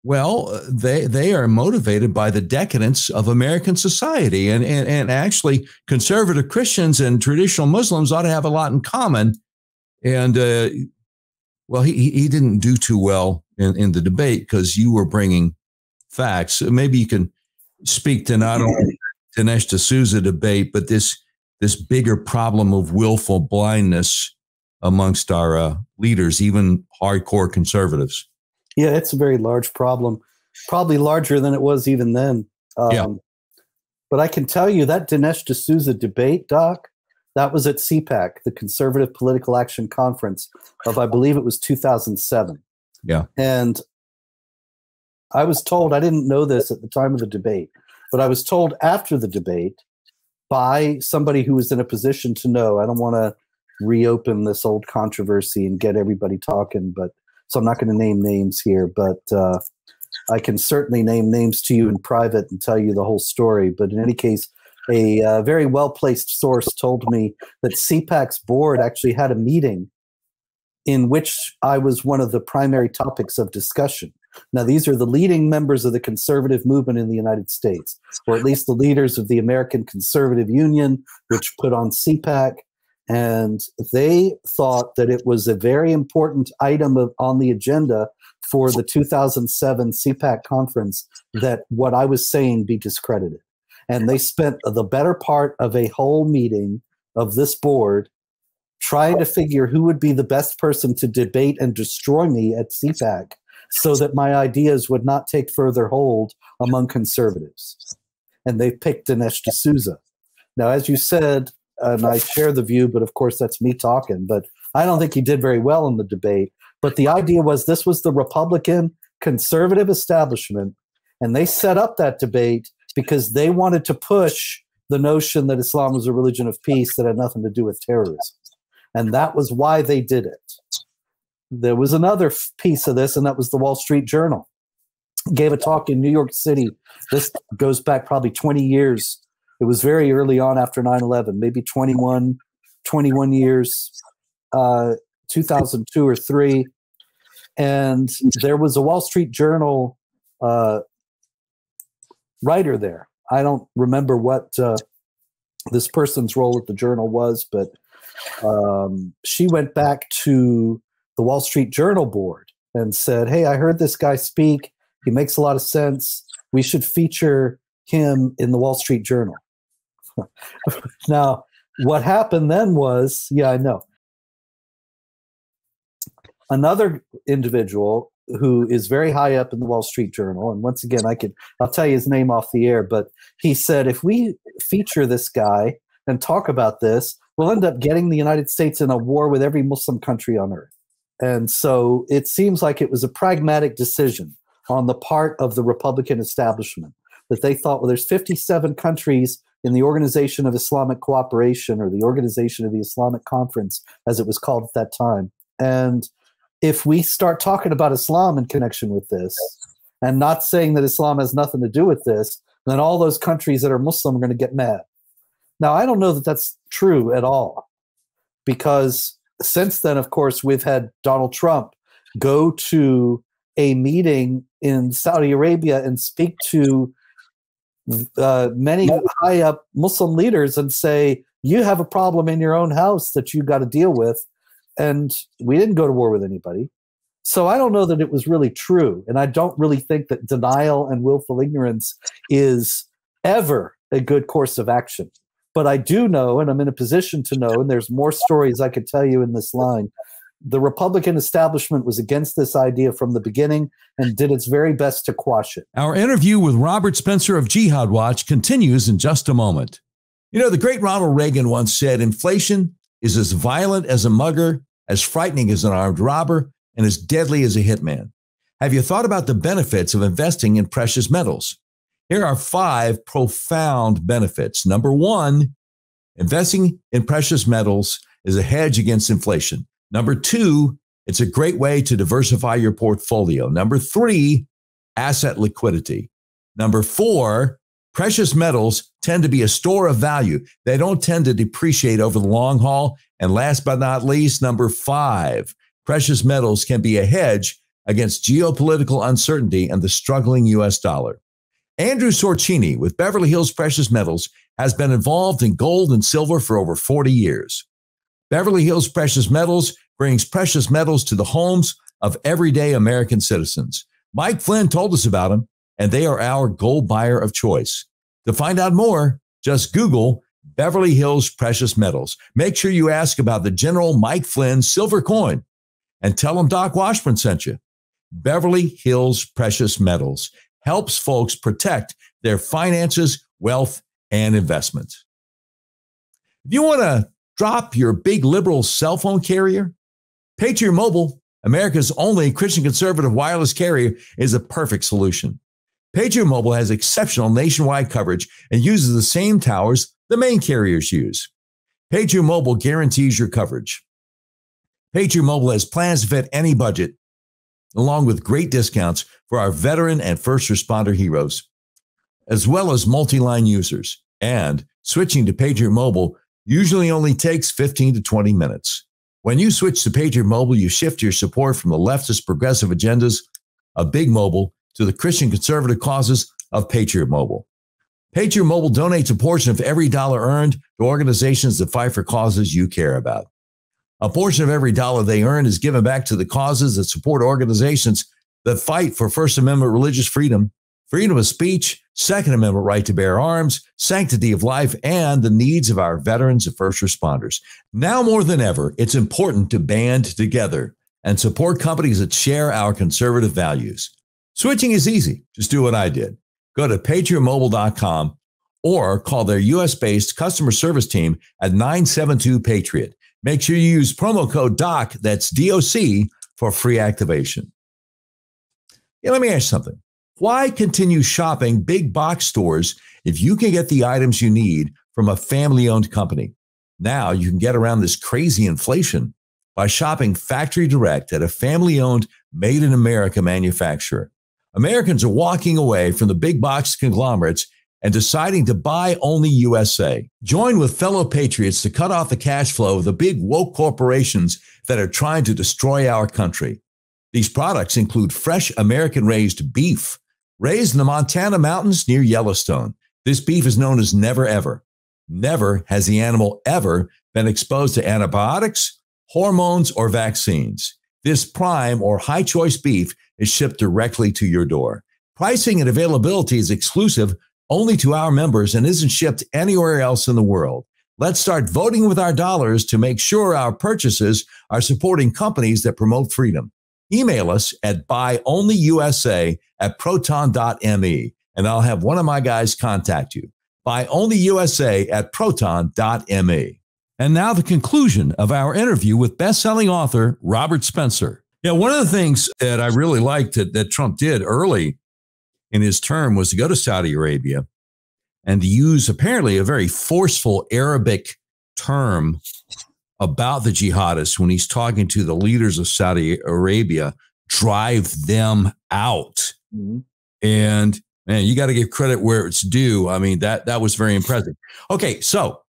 well, they are motivated by the decadence of American society. And actually, conservative Christians and traditional Muslims ought to have a lot in common. And, he didn't do too well in the debate because you were bringing facts. So maybe you can speak to not only Dinesh D'Souza debate, but this bigger problem of willful blindness amongst our leaders, even hardcore conservatives. Yeah, it's a very large problem, probably larger than it was even then. But I can tell you that Dinesh D'Souza debate, Doc, that was at CPAC, the Conservative Political Action Conference of, I believe it was 2007. Yeah. And I was told, I didn't know this at the time of the debate, but I was told after the debate by somebody who was in a position to know. I don't want to reopen this old controversy and get everybody talking, but so I'm not going to name names here, but I can certainly name names to you in private and tell you the whole story. But in any case, a very well-placed source told me that CPAC's board actually had a meeting in which I was one of the primary topics of discussion. Now, these are the leading members of the conservative movement in the United States, or at least the leaders of the American Conservative Union, which put on CPAC. And they thought that it was a very important item on the agenda for the 2007 CPAC conference that what I was saying be discredited. And they spent the better part of a whole meeting of this board trying to figure who would be the best person to debate and destroy me at CPAC so that my ideas would not take further hold among conservatives. And they picked Dinesh D'Souza. Now, as you said, and I share the view, but of course that's me talking, but I don't think he did very well in the debate. But the idea was this was the Republican conservative establishment, and they set up that debate because they wanted to push the notion that Islam was a religion of peace that had nothing to do with terrorism. And that was why they did it. There was another piece of this, and that was the Wall Street Journal. Gave a talk in New York City. This goes back probably 20 years. It was very early on after 9/11, maybe 21 years, 2002 or 3. And there was a Wall Street Journal writer there. I don't remember what this person's role at the Journal was, but she went back to the Wall Street Journal board and said, hey, I heard this guy speak. He makes a lot of sense. We should feature him in the Wall Street Journal. Now, what happened then was, yeah, I know. Another individual who is very high up in the Wall Street Journal, and once again, I'll tell you his name off the air, but he said, if we feature this guy and talk about this, we'll end up getting the United States in a war with every Muslim country on earth. And so it seems like it was a pragmatic decision on the part of the Republican establishment that they thought, well, there's 57 countries in the Organization of Islamic Cooperation, or the Organization of the Islamic Conference, as it was called at that time. And if we start talking about Islam in connection with this and not saying that Islam has nothing to do with this, then all those countries that are Muslim are going to get mad. Now, I don't know that that's true at all, because since then, of course, we've had Donald Trump go to a meeting in Saudi Arabia and speak to many high-up Muslim leaders and say, you have a problem in your own house that you got to deal with, and we didn't go to war with anybody. So I don't know that it was really true, and I don't really think that denial and willful ignorance is ever a good course of action. But I do know, and I'm in a position to know, and there's more stories I could tell you in this line, the Republican establishment was against this idea from the beginning and did its very best to quash it. Our interview with Robert Spencer of Jihad Watch continues in just a moment. You know, the great Ronald Reagan once said, inflation is as violent as a mugger, as frightening as an armed robber, and as deadly as a hitman. Have you thought about the benefits of investing in precious metals? Here are 5 profound benefits. Number 1, investing in precious metals is a hedge against inflation. Number 2, it's a great way to diversify your portfolio. Number 3, asset liquidity. Number 4, precious metals tend to be a store of value. They don't tend to depreciate over the long haul. And last but not least, number 5, precious metals can be a hedge against geopolitical uncertainty and the struggling U.S. dollar. Andrew Sorcini with Beverly Hills Precious Metals has been involved in gold and silver for over 40 years. Beverly Hills Precious Metals brings precious metals to the homes of everyday American citizens. Mike Flynn told us about them, and they are our gold buyer of choice. To find out more, just Google Beverly Hills Precious Metals. Make sure you ask about the General Mike Flynn silver coin and tell them Doc Washburn sent you. Beverly Hills Precious Metals helps folks protect their finances, wealth, and investments. If you want to drop your big liberal cell phone carrier, Patriot Mobile America's only Christian conservative wireless carrier is a perfect solution. Patriot Mobile has exceptional nationwide coverage and uses the same towers the main carriers use. Patriot Mobile guarantees your coverage. Patriot Mobile has plans to fit any budget, along with great discounts for our veteran and first responder heroes, as well as multi-line users. And switching to Patriot Mobile usually only takes 15 to 20 minutes. When you switch to Patriot Mobile, you shift your support from the leftist progressive agendas of Big Mobile to the Christian conservative causes of Patriot Mobile. Patriot Mobile donates a portion of every dollar earned to organizations that fight for causes you care about. A portion of every dollar they earn is given back to the causes that support organizations that fight for First Amendment religious freedom, freedom of speech, Second Amendment right to bear arms, sanctity of life, and the needs of our veterans and first responders. Now more than ever, it's important to band together and support companies that share our conservative values. Switching is easy. Just do what I did. Go to patriotmobile.com or call their U.S.-based customer service team at 972-PATRIOT. Make sure you use promo code DOC, that's DOC, for free activation. Yeah, let me ask you something. Why continue shopping big box stores if you can get the items you need from a family-owned company? Now you can get around this crazy inflation by shopping factory direct at a family-owned, made-in-America manufacturer. Americans are walking away from the big box conglomerates and deciding to buy only USA. Join with fellow patriots to cut off the cash flow of the big woke corporations that are trying to destroy our country. These products include fresh American-raised beef, raised in the Montana mountains near Yellowstone. This beef is known as Never Ever. Never has the animal ever been exposed to antibiotics, hormones, or vaccines. This prime or high choice beef is shipped directly to your door. Pricing and availability is exclusive only to our members and isn't shipped anywhere else in the world. Let's start voting with our dollars to make sure our purchases are supporting companies that promote freedom. Email us at buyonlyusa@proton.me, and I'll have one of my guys contact you. Buyonlyusa@proton.me. And now the conclusion of our interview with best-selling author Robert Spencer. Yeah, one of the things that I really liked that Trump did early in his term was to go to Saudi Arabia and to use apparently a very forceful Arabic term about the jihadists when he's talking to the leaders of Saudi Arabia, drive them out. Mm-hmm. And man, you got to give credit where it's due. I mean, that was very impressive. Okay, so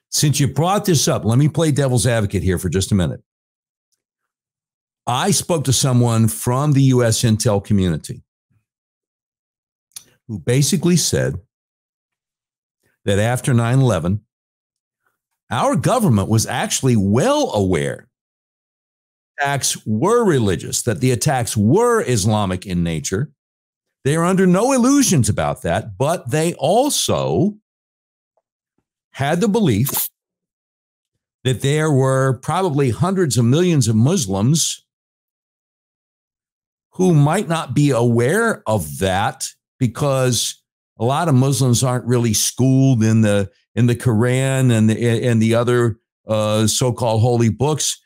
since you brought this up, let me play devil's advocate here for just a minute. I spoke to someone from the U.S. intel community who basically said that after 9/11, our government was actually well aware attacks were religious, that the attacks were Islamic in nature. They are under no illusions about that, but they also had the belief that there were probably hundreds of millions of Muslims who might not be aware of that because a lot of Muslims aren't really schooled in the Quran and the other so-called holy books.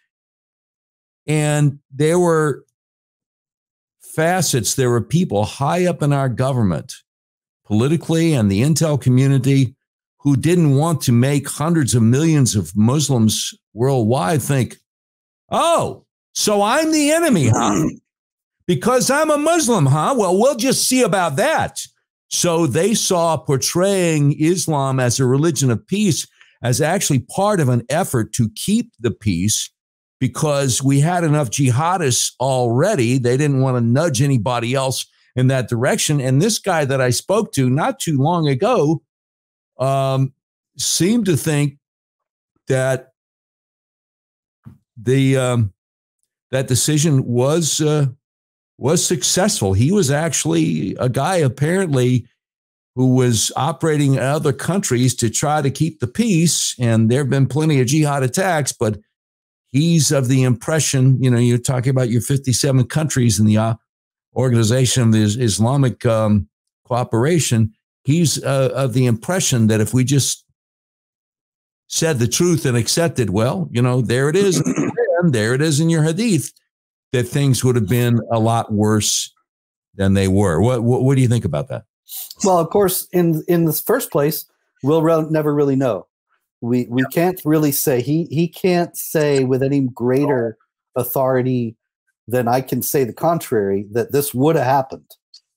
And there were facets, there were people high up in our government, politically and the intel community, who didn't want to make hundreds of millions of Muslims worldwide think, oh, so I'm the enemy, huh? Because I'm a Muslim, huh? Well, we'll just see about that. So they saw portraying Islam as a religion of peace as actually part of an effort to keep the peace, because we had enough jihadists already. They didn't want to nudge anybody else in that direction. And this guy that I spoke to not too long ago seemed to think that that decision was successful. He was actually a guy apparently who was operating in other countries to try to keep the peace. And there have been plenty of jihad attacks, but he's of the impression, you know, you're talking about your 57 countries in the Organization of the Islamic Cooperation. He's of the impression that if we just said the truth and accepted, well, you know, there it is. There it is in your hadith. that things would have been a lot worse than they were. What do you think about that? Well, of course, in this first place, we'll never really know. We can't really say. He can't say with any greater authority than I can say the contrary, that this would have happened,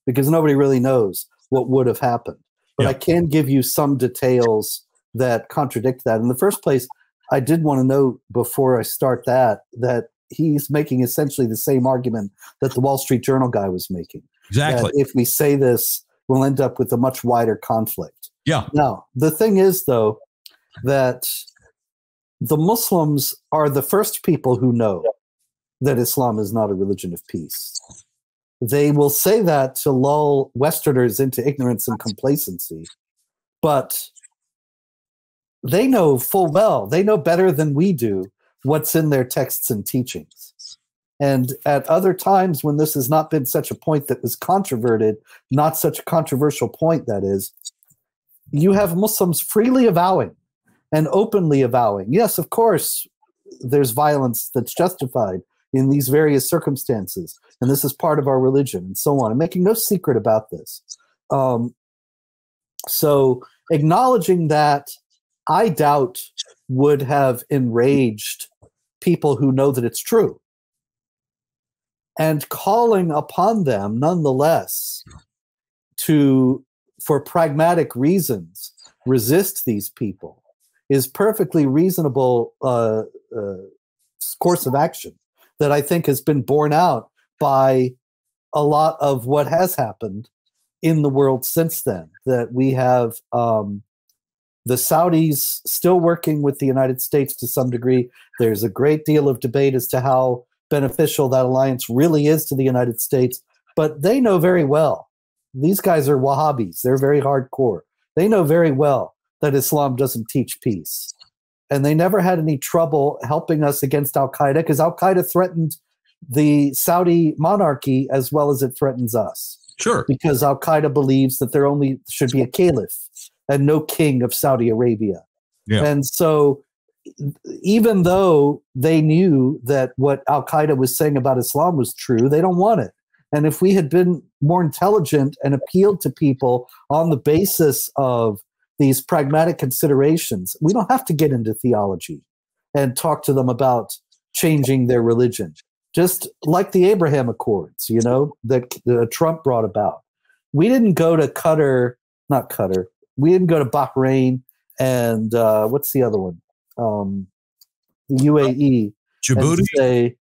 because nobody really knows what would have happened. But I can give you some details that contradict that. In the first place, I did want to note before I start that he's making essentially the same argument that the Wall Street Journal guy was making. Exactly. That if we say this, we'll end up with a much wider conflict. Yeah. Now, the thing is, though, that the Muslims are the first people who know that Islam is not a religion of peace. They will say that to lull Westerners into ignorance and complacency, but they know full well, they know better than we do what's in their texts and teachings. And at other times when this has not been such a point that was controverted, not such a controversial point, that is, you have Muslims freely avowing and openly avowing, yes, of course, there's violence that's justified in these various circumstances, and this is part of our religion, and so on, and making no secret about this. So acknowledging that, I doubt, would have enraged people who know that it's true. And calling upon them, nonetheless, to, for pragmatic reasons, resist these people is perfectly reasonable course of action that I think has been borne out by a lot of what has happened in the world since then. That we have the Saudis still working with the United States to some degree. There's a great deal of debate as to how beneficial that alliance really is to the United States, but they know very well. These guys are Wahhabis. They're very hardcore. They know very well that Islam doesn't teach peace. And they never had any trouble helping us against al-Qaeda, because al-Qaeda threatened the Saudi monarchy as well as it threatens us. Sure. Because al-Qaeda believes that there only should be a caliph and no king of Saudi Arabia. Yeah. And so even though they knew that what al-Qaeda was saying about Islam was true, they don't want it. And if we had been more intelligent and appealed to people on the basis of these pragmatic considerations, we don't have to get into theology and talk to them about changing their religion. Just like the Abraham Accords, you know, that Trump brought about. We didn't go to we didn't go to Bahrain and what's the other one? The UAE. Djibouti. Say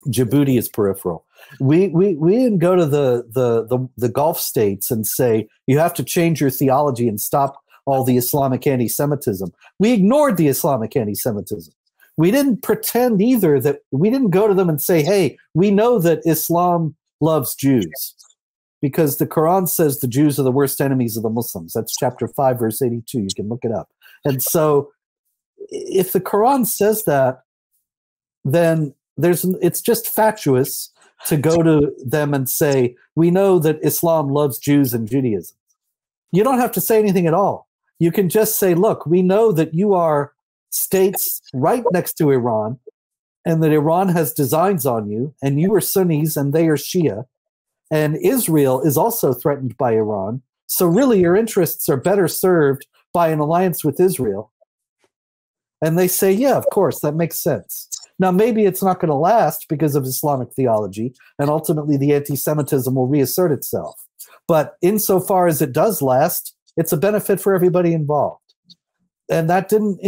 Djibouti is peripheral. We didn't go to the Gulf states and say you have to change your theology and stop all the Islamic anti-Semitism. We ignored the Islamic anti-Semitism. We didn't pretend either that we didn't go to them and say, hey, we know that Islam loves Jews, because the Quran says the Jews are the worst enemies of the Muslims. That's chapter 5, verse 82. You can look it up. And so if the Quran says that, then it's just fatuous to go to them and say, we know that Islam loves Jews and Judaism. You don't have to say anything at all. You can just say, look, we know that you are states right next to Iran, and that Iran has designs on you, and you are Sunnis and they are Shia, and Israel is also threatened by Iran. So really your interests are better served by an alliance with Israel. And they say, yeah, of course, that makes sense. Now, maybe it's not going to last because of Islamic theology, and ultimately the anti-Semitism will reassert itself. But insofar as it does last, it's a benefit for everybody involved. And that didn't,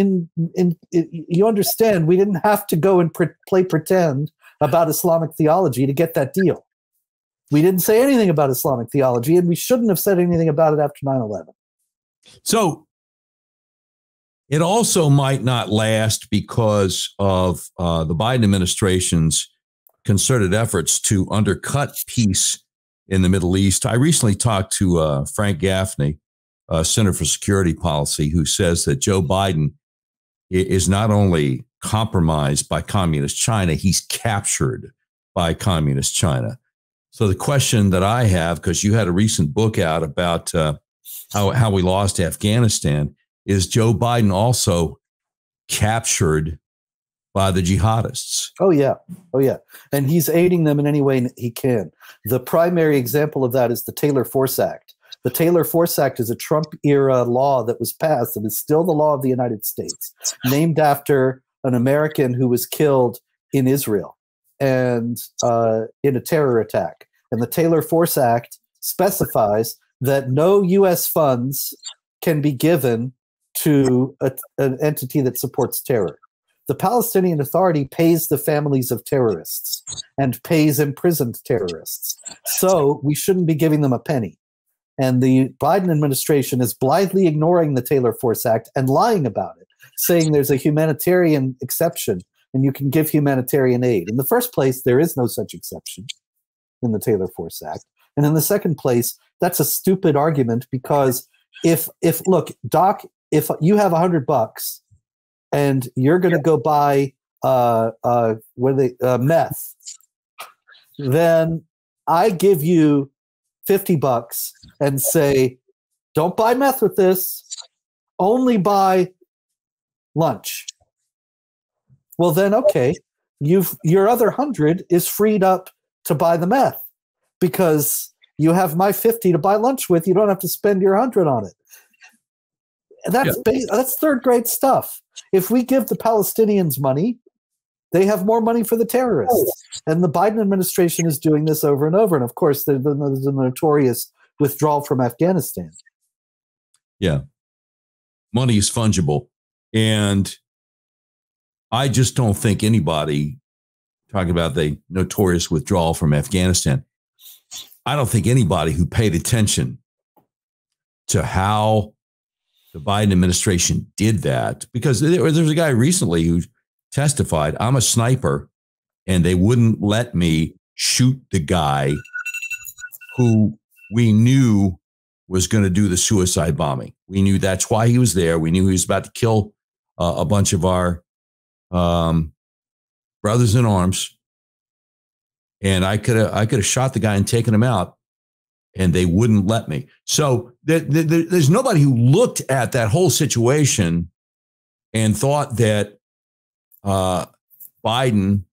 you understand, we didn't have to go and play pretend about Islamic theology to get that deal. We didn't say anything about Islamic theology, and we shouldn't have said anything about it after 9/11. So it also might not last because of the Biden administration's concerted efforts to undercut peace in the Middle East. I recently talked to Frank Gaffney, Center for Security Policy, who says that Joe Biden is not only compromised by communist China, he's captured by communist China. So the question that I have, because you had a recent book out about how we lost Afghanistan, is Joe Biden also captured by the jihadists. Oh, yeah. Oh, yeah. And he's aiding them in any way he can. The primary example of that is the Taylor Force Act. The Taylor Force Act is a Trump-era law that was passed and is still the law of the United States, named after an American who was killed in Israel and in a terror attack. And the Taylor Force Act specifies that no U.S. funds can be given to an entity that supports terror. The Palestinian Authority pays the families of terrorists and pays imprisoned terrorists. So we shouldn't be giving them a penny. And the Biden administration is blithely ignoring the Taylor Force Act and lying about it, saying there's a humanitarian exception and you can give humanitarian aid. In the first place, there is no such exception in the Taylor Force Act. And in the second place, that's a stupid argument because if look, Doc, if you have $100 and you're going to go buy meth, then I give you $50 and say, don't buy meth with this, only buy lunch. Well, then, okay, your other 100 is freed up to buy the meth because you have my 50 to buy lunch with. You don't have to spend your 100 on it. That's third grade stuff. If we give the Palestinians money, they have more money for the terrorists. And the Biden administration is doing this over and over. And of course, there's the notorious withdrawal from Afghanistan. Yeah. Money is fungible. And I just don't think anybody, talking about the notorious withdrawal from Afghanistan, I don't think anybody who paid attention to how the Biden administration did that, because there's a guy recently who testified, I'm a sniper, and they wouldn't let me shoot the guy who we knew was going to do the suicide bombing. We knew that's why he was there. We knew he was about to kill a bunch of our brothers in arms. And I could have shot the guy and taken him out, and they wouldn't let me. So there's nobody who looked at that whole situation and thought that Biden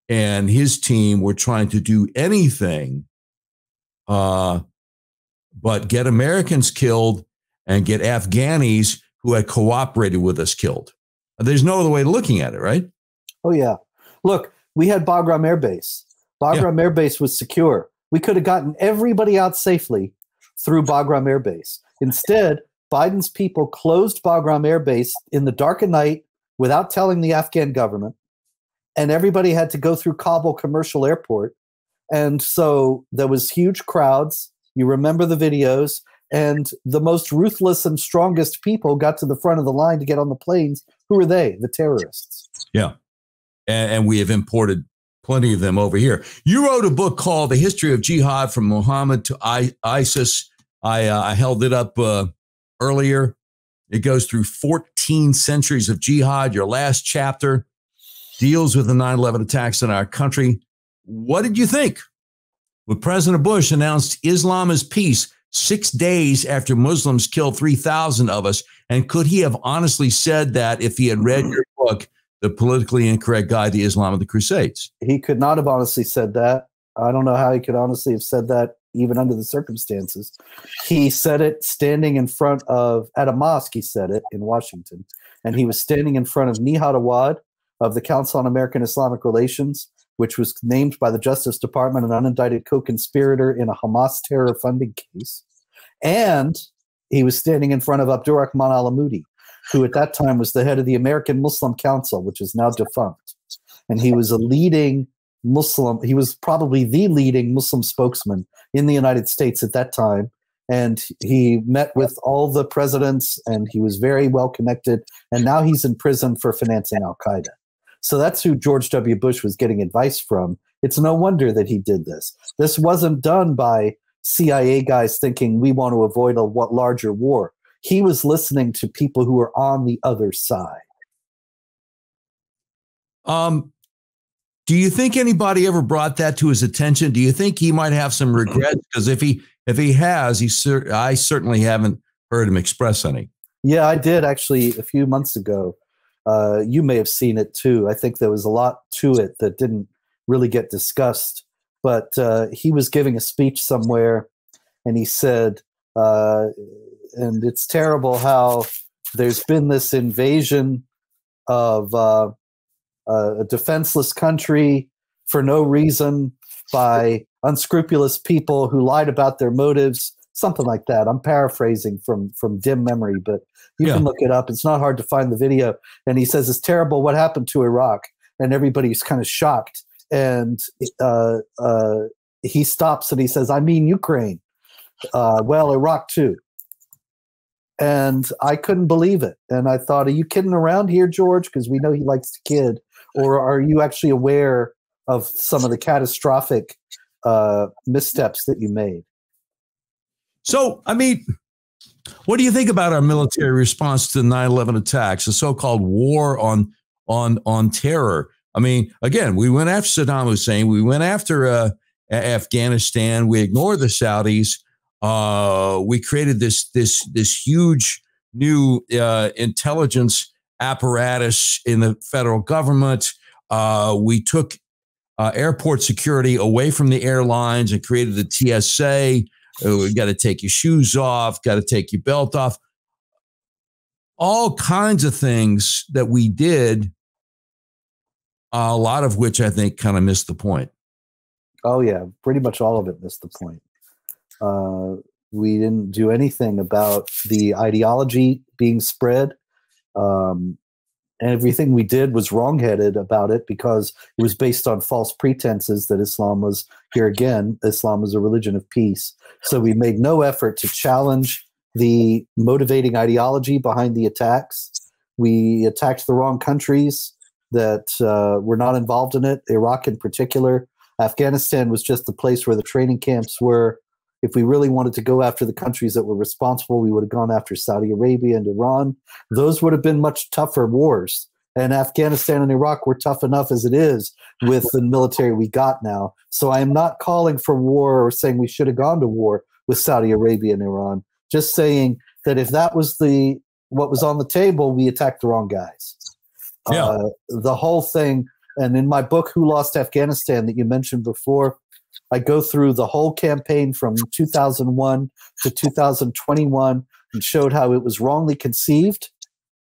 and his team were trying to do anything but get Americans killed and get Afghanis who had cooperated with us killed. There's no other way of looking at it, right? Oh, yeah. Look, we had Bagram Air Base. Bagram Air Base was secure. We could have gotten everybody out safely through Bagram Air Base. Instead, Biden's people closed Bagram Air Base in the dark of night without telling the Afghan government, and everybody had to go through Kabul Commercial Airport. And so there was huge crowds. You remember the videos, and the most ruthless and strongest people got to the front of the line to get on the planes. Who were they? The terrorists. Yeah. And we have imported plenty of them over here. You wrote a book called The History of Jihad from Muhammad to ISIS. I held it up earlier. It goes through 14 centuries of jihad. Your last chapter deals with the 9/11 attacks in our country. What did you think when President Bush announced Islam is peace 6 days after Muslims killed 3,000 of us? And could he have honestly said that if he had read your book, The Politically Incorrect Guide to Islam and the Crusades? He could not have honestly said that. I don't know how he could honestly have said that, even under the circumstances. He said it standing in front of, at a mosque, he said it in Washington. And he was standing in front of Nihad Awad of the Council on American Islamic Relations, which was named by the Justice Department an unindicted co-conspirator in a Hamas terror funding case. And he was standing in front of Abdurrahman al-Amoudi, who at that time was the head of the American Muslim Council, which is now defunct. And he was a leading Muslim, he was probably the leading Muslim spokesman in the United States at that time. And he met with all the presidents, and he was very well connected. And now he's in prison for financing al-Qaeda. So that's who George W. Bush was getting advice from. It's no wonder that he did this. This wasn't done by CIA guys thinking we want to avoid a larger war. He was listening to people who were on the other side. Do you think anybody ever brought that to his attention? Do you think he might have some regrets? Because if he has, I certainly haven't heard him express any. Yeah, I did actually a few months ago. You may have seen it too. I think there was a lot to it that didn't really get discussed. But he was giving a speech somewhere, and he said, and it's terrible how there's been this invasion of a defenseless country for no reason by unscrupulous people who lied about their motives, something like that. I'm paraphrasing from dim memory, but you can look it up. It's not hard to find the video. And he says, it's terrible what happened to Iraq. And everybody's kind of shocked. And he stops and he says, I mean Ukraine. Well, Iraq too. And I couldn't believe it. And I thought, are you kidding around here, George? Because we know he likes to kid. Or are you actually aware of some of the catastrophic missteps that you made? So, I mean, what do you think about our military response to the 9/11 attacks, the so-called war on terror? I mean, again, we went after Saddam Hussein. We went after Afghanistan. We ignored the Saudis. We created this huge new intelligence apparatus in the federal government. We took airport security away from the airlines and created the TSA. We got to take your shoes off, got to take your belt off. All kinds of things that we did, a lot of which I think kind of missed the point. Oh, yeah, pretty much all of it missed the point. We didn't do anything about the ideology being spread. And everything we did was wrongheaded about it because it was based on false pretenses that Islam was, here again, Islam is a religion of peace. So we made no effort to challenge the motivating ideology behind the attacks. We attacked the wrong countries that were not involved in it, Iraq in particular. Afghanistan was just the place where the training camps were. If we really wanted to go after the countries that were responsible, we would have gone after Saudi Arabia and Iran. Those would have been much tougher wars. And Afghanistan and Iraq were tough enough as it is with the military we got now. So I am not calling for war or saying we should have gone to war with Saudi Arabia and Iran. Just saying that if that was what was on the table, we attacked the wrong guys. Yeah. The whole thing, and in my book, Who Lost Afghanistan, that you mentioned before, I go through the whole campaign from 2001 to 2021 and showed how it was wrongly conceived,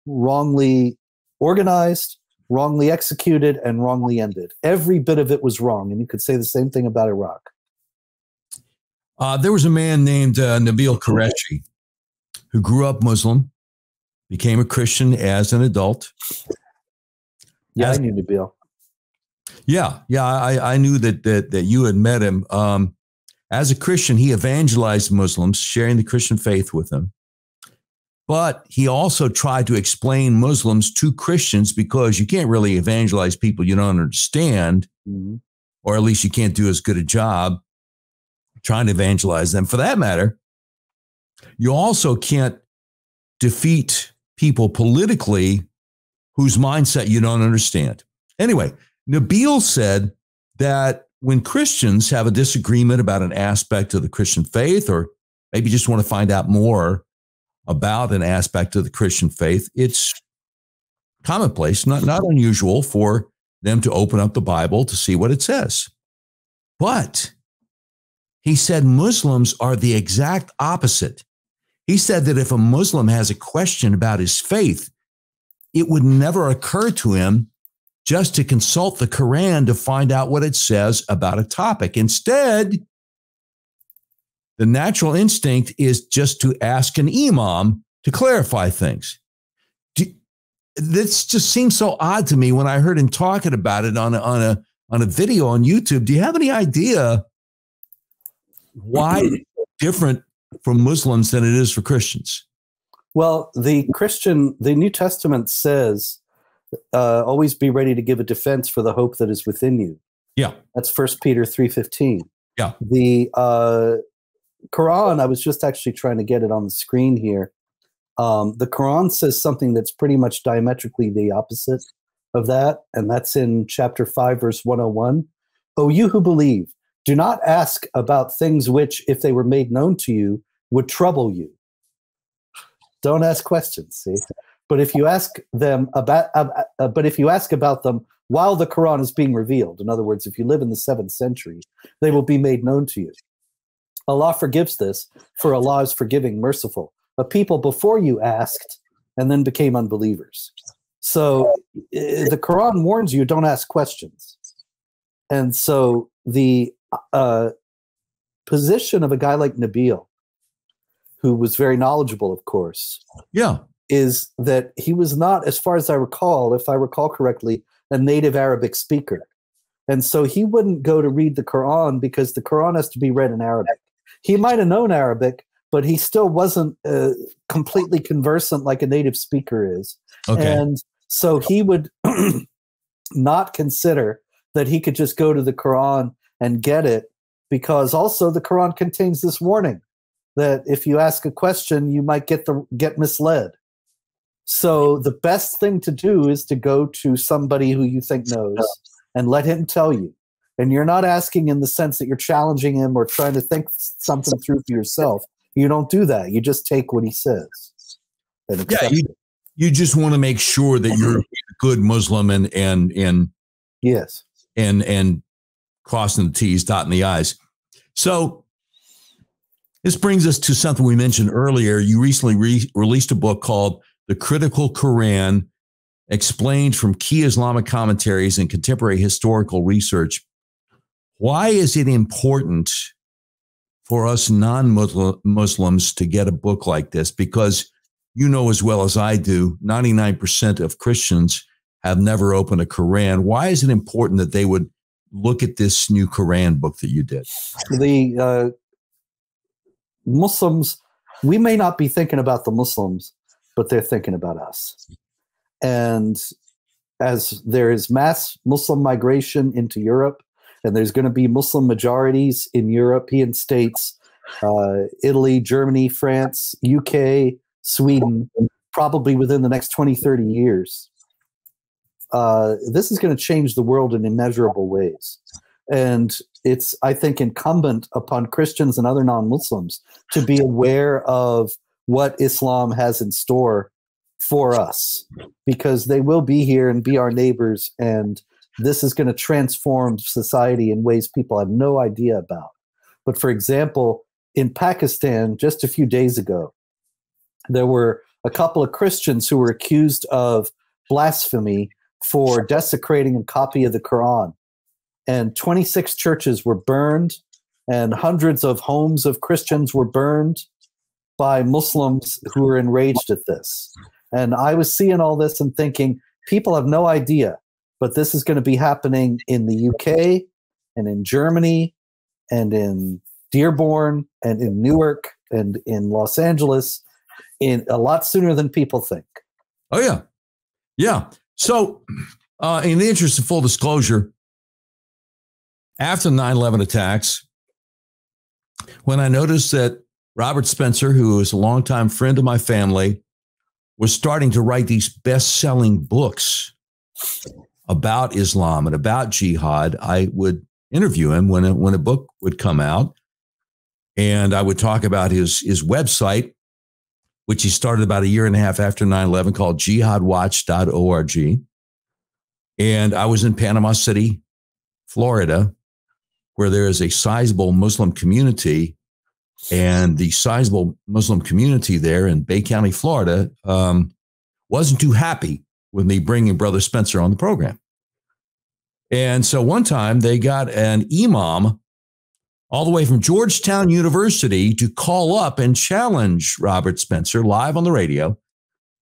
wrongly organized, wrongly executed, and wrongly ended. Every bit of it was wrong. And you could say the same thing about Iraq. There was a man named Nabil Qureshi who grew up Muslim, became a Christian as an adult. Yeah, I knew Nabil. Yeah. I knew that you had met him. As a Christian, he evangelized Muslims, sharing the Christian faith with them. But he also tried to explain Muslims to Christians because you can't really evangelize people you don't understand, or at least you can't do as good a job trying to evangelize them. For that matter, you also can't defeat people politically whose mindset you don't understand. Anyway, Nabil said that when Christians have a disagreement about an aspect of the Christian faith, or maybe just want to find out more about an aspect of the Christian faith, it's commonplace, not unusual for them to open up the Bible to see what it says. But he said Muslims are the exact opposite. He said that if a Muslim has a question about his faith, it would never occur to him just to consult the Quran to find out what it says about a topic. Instead, the natural instinct is just to ask an imam to clarify things. This just seems so odd to me when I heard him talking about it on a video on YouTube. Do you have any idea why it's different for Muslims than it is for Christians? Well, the New Testament says, always be ready to give a defense for the hope that is within you. Yeah. That's 1 Peter 3:15. Yeah. The Quran, I was just actually trying to get it on the screen here. The Quran says something that's pretty much diametrically the opposite of that, and that's in chapter 5, verse 101. O you who believe, do not ask about things which, if they were made known to you, would trouble you. Don't ask questions, see? But if you ask them about them while the Quran is being revealed, in other words, if you live in the 7th century, they will be made known to you. Allah forgives this, for Allah is forgiving, merciful. But people before you asked and then became unbelievers. So the Quran warns you, don't ask questions. And so the position of a guy like Nabil, who was very knowledgeable, of course, is that he was not, as far as I recall, if I recall correctly, a native Arabic speaker. And so he wouldn't go to read the Quran because the Quran has to be read in Arabic. He might have known Arabic, but he still wasn't completely conversant like a native speaker is. Okay. And so he would not consider that he could just go to the Quran and get it, because also the Quran contains this warning that if you ask a question, you might get misled. So the best thing to do is to go to somebody who you think knows and let him tell you. And you're not asking in the sense that you're challenging him or trying to think something through for yourself. You don't do that. You just take what he says. And you just want to make sure that you're a good Muslim and yes, and crossing the T's, dotting the I's. So this brings us to something we mentioned earlier. You recently released a book called The Critical Quran, Explained from Key Islamic Commentaries and Contemporary Historical Research. Why is it important for us non-Muslims to get a book like this? Because you know as well as I do, 99% of Christians have never opened a Quran. Why is it important that they would look at this new Quran book that you did? The Muslims, we may not be thinking about the Muslims, but they're thinking about us. And as there is mass Muslim migration into Europe, and there's going to be Muslim majorities in European states, Italy, Germany, France, UK, Sweden, probably within the next 20, 30 years. This is going to change the world in immeasurable ways. And it's, I think, incumbent upon Christians and other non-Muslims to be aware of what Islam has in store for us, because they will be here and be our neighbors, and this is going to transform society in ways people have no idea about. But for example, in Pakistan, just a few days ago, there were a couple of Christians who were accused of blasphemy for desecrating a copy of the Quran. And 26 churches were burned, and hundreds of homes of Christians were burned by Muslims who were enraged at this. And I was seeing all this and thinking, people have no idea, but this is going to be happening in the UK and in Germany and in Dearborn and in Newark and in Los Angeles in a lot sooner than people think. Oh, yeah. Yeah. So in the interest of full disclosure, after the 9/11 attacks, when I noticed that Robert Spencer, who is a longtime friend of my family, was starting to write these best-selling books about Islam and about jihad, I would interview him when a book would come out, and I would talk about his website, which he started about a year and a half after 9/11, called jihadwatch.org. And I was in Panama City, Florida, where there is a sizable Muslim community. And the sizable Muslim community there in Bay County, Florida, wasn't too happy with me bringing Brother Spencer on the program. And so one time they got an imam all the way from Georgetown University to call up and challenge Robert Spencer live on the radio.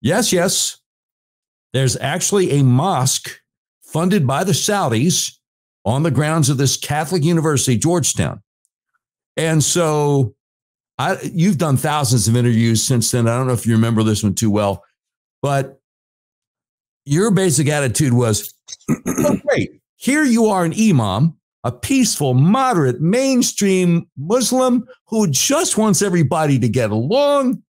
Yes, there's actually a mosque funded by the Saudis on the grounds of this Catholic University, Georgetown. And so you've done thousands of interviews since then. I don't know if you remember this one too well, but your basic attitude was, oh, great. Here you are, an imam, a peaceful, moderate, mainstream Muslim who just wants everybody to get along.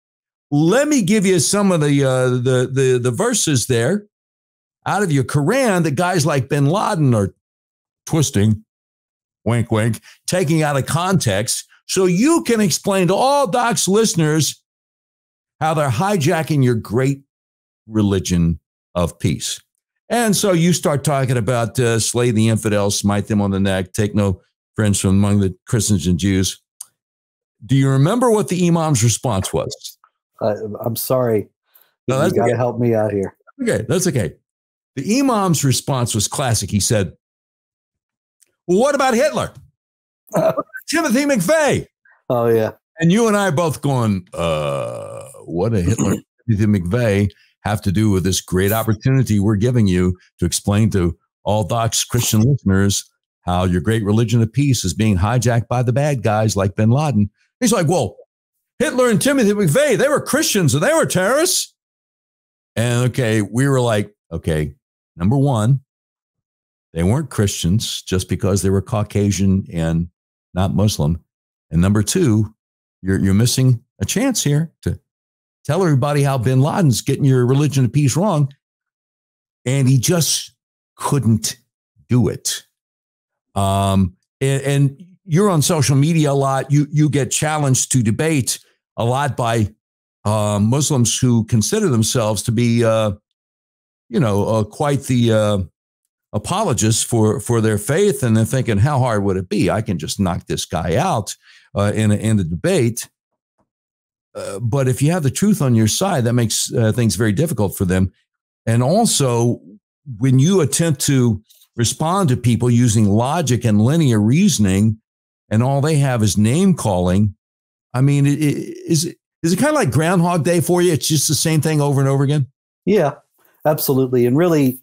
Let me give you some of the verses there out of your Quran that guys like bin Laden are twisting, wink, wink, taking out of context, so you can explain to all Doc's listeners how they're hijacking your great religion of peace. And so you start talking about slay the infidels, smite them on the neck, take no friends from among the Christians and Jews. Do you remember what the imam's response was? I'm sorry. No, you got to help me out here. Okay, that's okay. The imam's response was classic. He said, well, what about Hitler? Timothy McVeigh. Oh, yeah. And you and I are both going, what a Hitler Timothy McVeigh have to do with this great opportunity we're giving you to explain to all Doc's Christian listeners how your great religion of peace is being hijacked by the bad guys like bin Laden. He's like, well, Hitler and Timothy McVeigh, they were Christians and they were terrorists. And okay, we were like, okay, number one, they weren't Christians just because they were Caucasian and not Muslim. And number two, you're missing a chance here to tell everybody how bin Laden's getting your religion of peace wrong. And he just couldn't do it. And you're on social media a lot. You get challenged to debate a lot by Muslims who consider themselves to be, quite the apologists for their faith. And they're thinking, how hard would it be? I can just knock this guy out in a debate. But if you have the truth on your side, that makes things very difficult for them. And also, when you attempt to respond to people using logic and linear reasoning, and all they have is name calling, I mean, is it kind of like Groundhog Day for you? It's just the same thing over and over again? Yeah, absolutely. And really,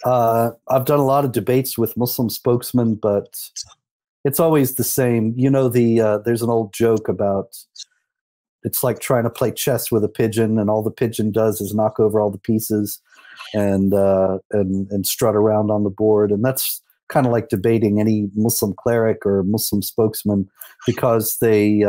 I've done a lot of debates with Muslim spokesmen, but it's always the same. You know, there's an old joke about it's like trying to play chess with a pigeon, and all the pigeon does is knock over all the pieces and strut around on the board. And that's kind of like debating any Muslim cleric or Muslim spokesman, because they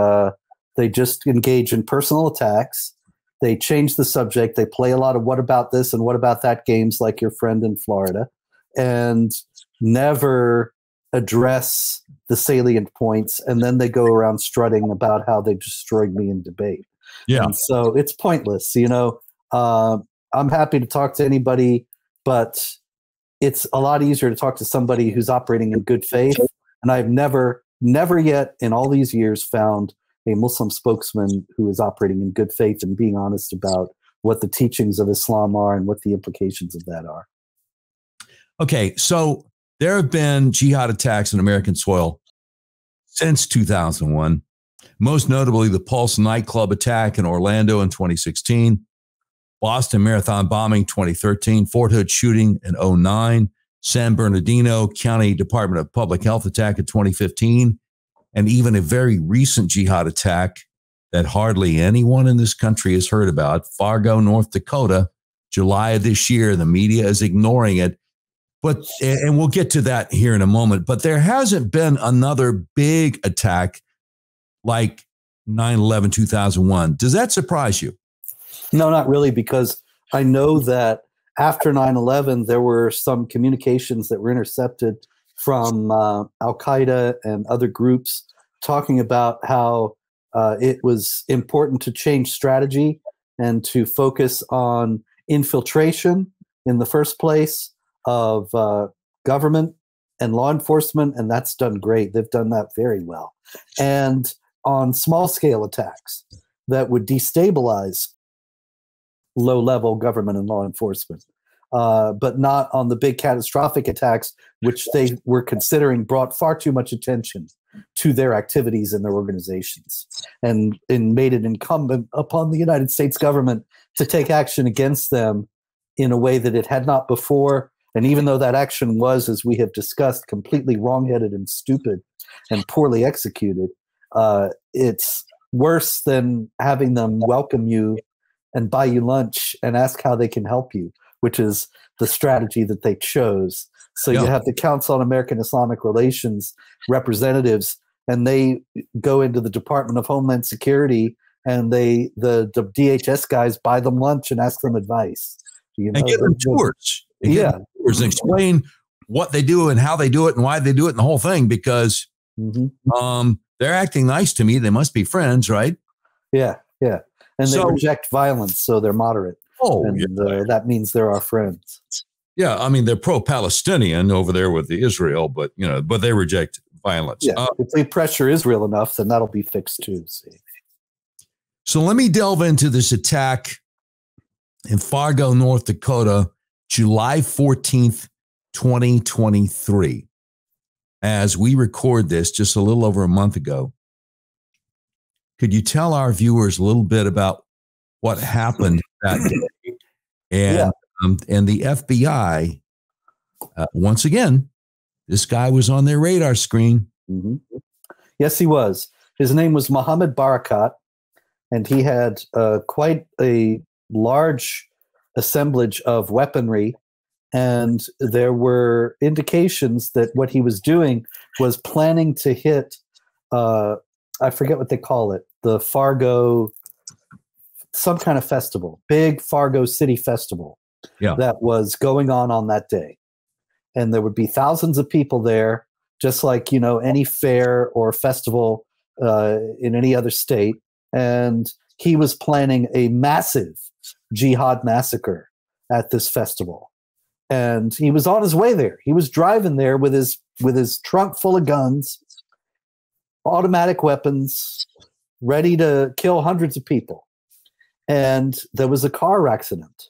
just engage in personal attacks. They change the subject. They play a lot of what about this and what about that games like your friend in Florida, and never address the salient points. And then they go around strutting about how they destroyed me in debate. Yeah. And so it's pointless. I'm happy to talk to anybody, but it's a lot easier to talk to somebody who's operating in good faith. And I've never yet in all these years found a Muslim spokesman who is operating in good faith and being honest about what the teachings of Islam are and what the implications of that are. Okay, so there have been jihad attacks on American soil since 2001, most notably the Pulse nightclub attack in Orlando in 2016, Boston Marathon bombing 2013, Fort Hood shooting in 2009, San Bernardino County Department of Public Health attack in 2015, and even a very recent jihad attack that hardly anyone in this country has heard about, Fargo, North Dakota, July of this year. The media is ignoring it. And we'll get to that here in a moment. But there hasn't been another big attack like 9/11, 2001. Does that surprise you? No, not really, because I know that after 9/11, there were some communications that were intercepted from Al-Qaeda and other groups talking about how it was important to change strategy and to focus on infiltration in the first place of government and law enforcement, and that's done great. They've done that very well. And on small-scale attacks that would destabilize low-level government and law enforcement, but not on the big catastrophic attacks, which they were considering brought far too much attention to their activities and their organizations, and made it incumbent upon the United States government to take action against them in a way that it had not before. And even though that action was, as we have discussed, completely wrongheaded and stupid and poorly executed, it's worse than having them welcome you and buy you lunch and ask how they can help you, which is the strategy that they chose. So you have the Council on American Islamic Relations representatives, and they go into the Department of Homeland Security, and the DHS guys buy them lunch and ask them advice. And give them tours. And explain what they do and how they do it and why they do it and the whole thing, because they're acting nice to me. They must be friends, right? Yeah. And they reject violence, so they're moderate. Oh, and that means they're our friends. Yeah, I mean, they're pro-Palestinian over there with the Israel, but they reject violence. Yeah, if they pressure Israel enough, then that'll be fixed too. See. So let me delve into this attack in Fargo, North Dakota, July 14th, 2023. As we record this just a little over a month ago, could you tell our viewers a little bit about what happened that day? And the FBI, once again, this guy was on their radar screen. Mm-hmm. Yes, he was. His name was Mohammed Barakat, and he had quite a large assemblage of weaponry. And there were indications that what he was doing was planning to hit, I forget what they call it, the Fargo, some kind of festival, big Fargo City festival that was going on that day. And there would be thousands of people there, just like, any fair or festival in any other state. And he was planning a massive jihad massacre at this festival. And he was on his way there. He was driving there with his trunk full of guns, automatic weapons, ready to kill hundreds of people. And there was a car accident,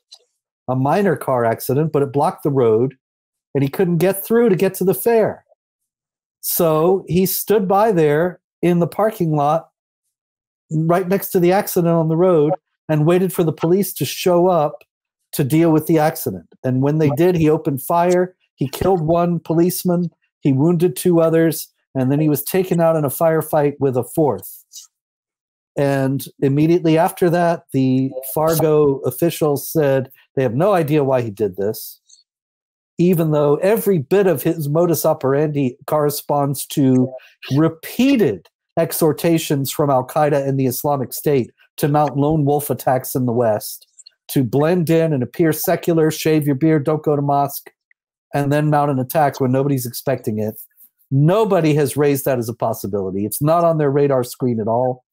a minor car accident, but it blocked the road, and he couldn't get through to get to the fair. So he stood by there in the parking lot right next to the accident on the road and waited for the police to show up to deal with the accident. And when they did, he opened fire. He killed one policeman. He wounded two others. And then he was taken out in a firefight with a fourth. And immediately after that, the Fargo officials said they have no idea why he did this, even though every bit of his modus operandi corresponds to repeated exhortations from Al-Qaeda and the Islamic State to mount lone wolf attacks in the West, to blend in and appear secular, shave your beard, don't go to mosque, and then mount an attack when nobody's expecting it. Nobody has raised that as a possibility. It's not on their radar screen at all.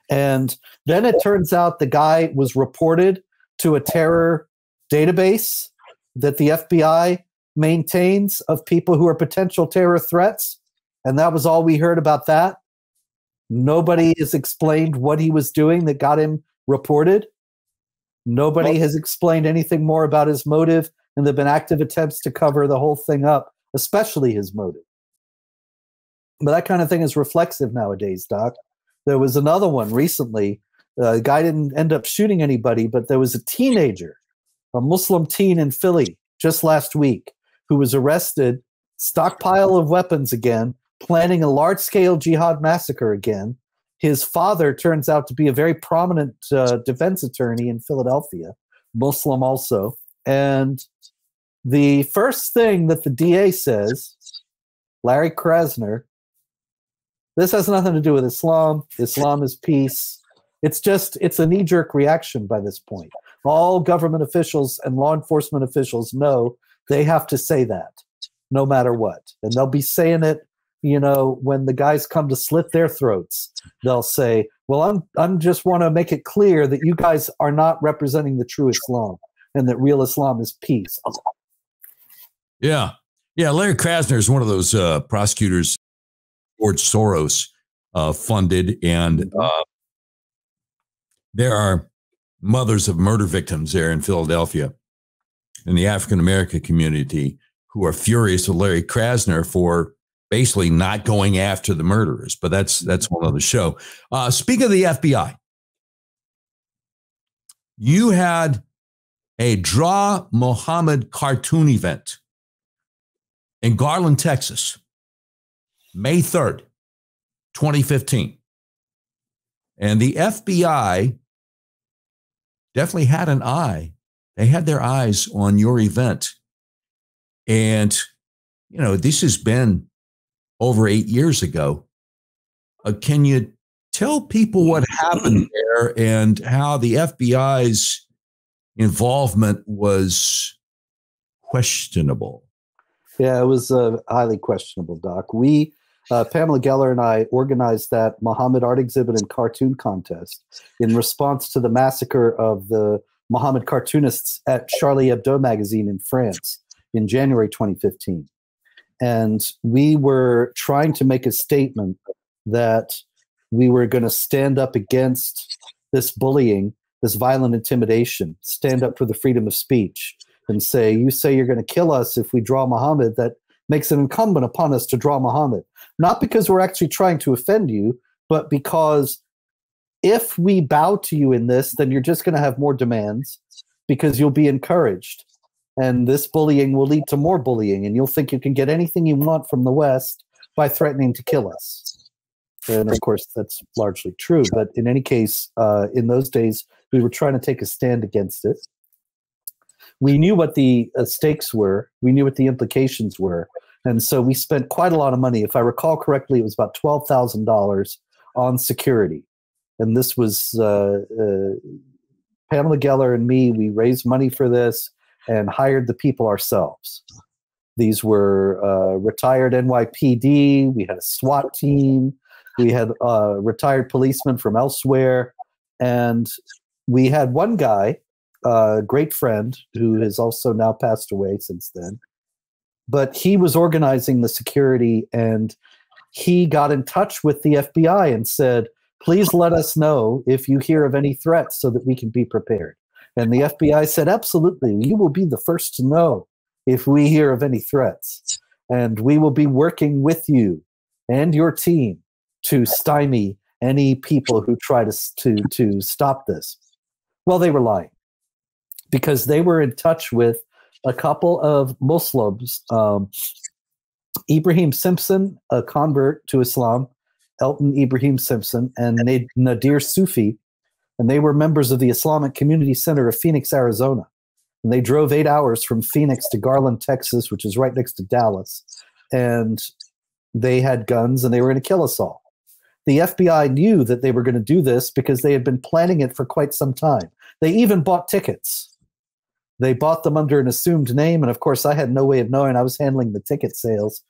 And then it turns out the guy was reported to a terror database that the FBI maintains of people who are potential terror threats. And that was all we heard about that. Nobody has explained what he was doing that got him reported. Nobody has explained anything more about his motive, and there have been active attempts to cover the whole thing up, especially his motive. But that kind of thing is reflexive nowadays, Doc. There was another one recently. The guy didn't end up shooting anybody, but there was a teenager, a Muslim teen in Philly just last week, who was arrested, stockpile of weapons again, planning a large-scale jihad massacre again. His father turns out to be a very prominent defense attorney in Philadelphia, Muslim also. And the first thing that the DA says, Larry Krasner, this has nothing to do with Islam. Islam is peace. It's a knee-jerk reaction by this point. All government officials and law enforcement officials know they have to say that no matter what. And they'll be saying it, when the guys come to slit their throats. They'll say, well, I'm just want to make it clear that you guys are not representing the true Islam and that real Islam is peace. Yeah. Yeah. Larry Krasner is one of those prosecutors George Soros funded. And there are mothers of murder victims there in Philadelphia in the African-American community who are furious with Larry Krasner for basically not going after the murderers. But that's one other show. Speaking of the FBI, you had a Draw Mohammed cartoon event in Garland, Texas, May 3rd, 2015. And the FBI definitely had an eye. They had their eyes on your event. And, this has been over 8 years ago. Can you tell people what happened there and how the FBI's involvement was questionable? Yeah, it was highly questionable, Doc. We, Pamela Geller and I, organized that Muhammad art exhibit and cartoon contest in response to the massacre of the Mohammed cartoonists at Charlie Hebdo magazine in France in January 2015. And we were trying to make a statement that we were going to stand up against this bullying, this violent intimidation, stand up for the freedom of speech, and say, you say you're going to kill us if we draw Mohammed, that makes it incumbent upon us to draw Mohammed. Not because we're actually trying to offend you, but because if we bow to you in this, then you're just going to have more demands because you'll be encouraged. And this bullying will lead to more bullying, and you'll think you can get anything you want from the West by threatening to kill us. And of course, that's largely true. But in any case, in those days, we were trying to take a stand against it. We knew what the stakes were. We knew what the implications were. And so we spent quite a lot of money. If I recall correctly, it was about $12,000 on security. And this was Pamela Geller and me. We raised money for this and hired the people ourselves. These were retired NYPD. We had a SWAT team. We had retired policemen from elsewhere. And we had one guy, a great friend, who has also now passed away since then. But he was organizing the security, and he got in touch with the FBI and said, please let us know if you hear of any threats so that we can be prepared. And the FBI said, absolutely, you will be the first to know if we hear of any threats. And we will be working with you and your team to stymie any people who try to stop this. Well, they were lying, because they were in touch with a couple of Muslims, Ibrahim Simpson, a convert to Islam, Elton Ibrahim Simpson, and Nadir Sufi, and they were members of the Islamic Community Center of Phoenix, Arizona. And they drove 8 hours from Phoenix to Garland, Texas, which is right next to Dallas. And they had guns, and they were going to kill us all. The FBI knew that they were going to do this because they had been planning it for quite some time. They even bought tickets. They bought them under an assumed name, and of course, I had no way of knowing. I was handling the ticket sales.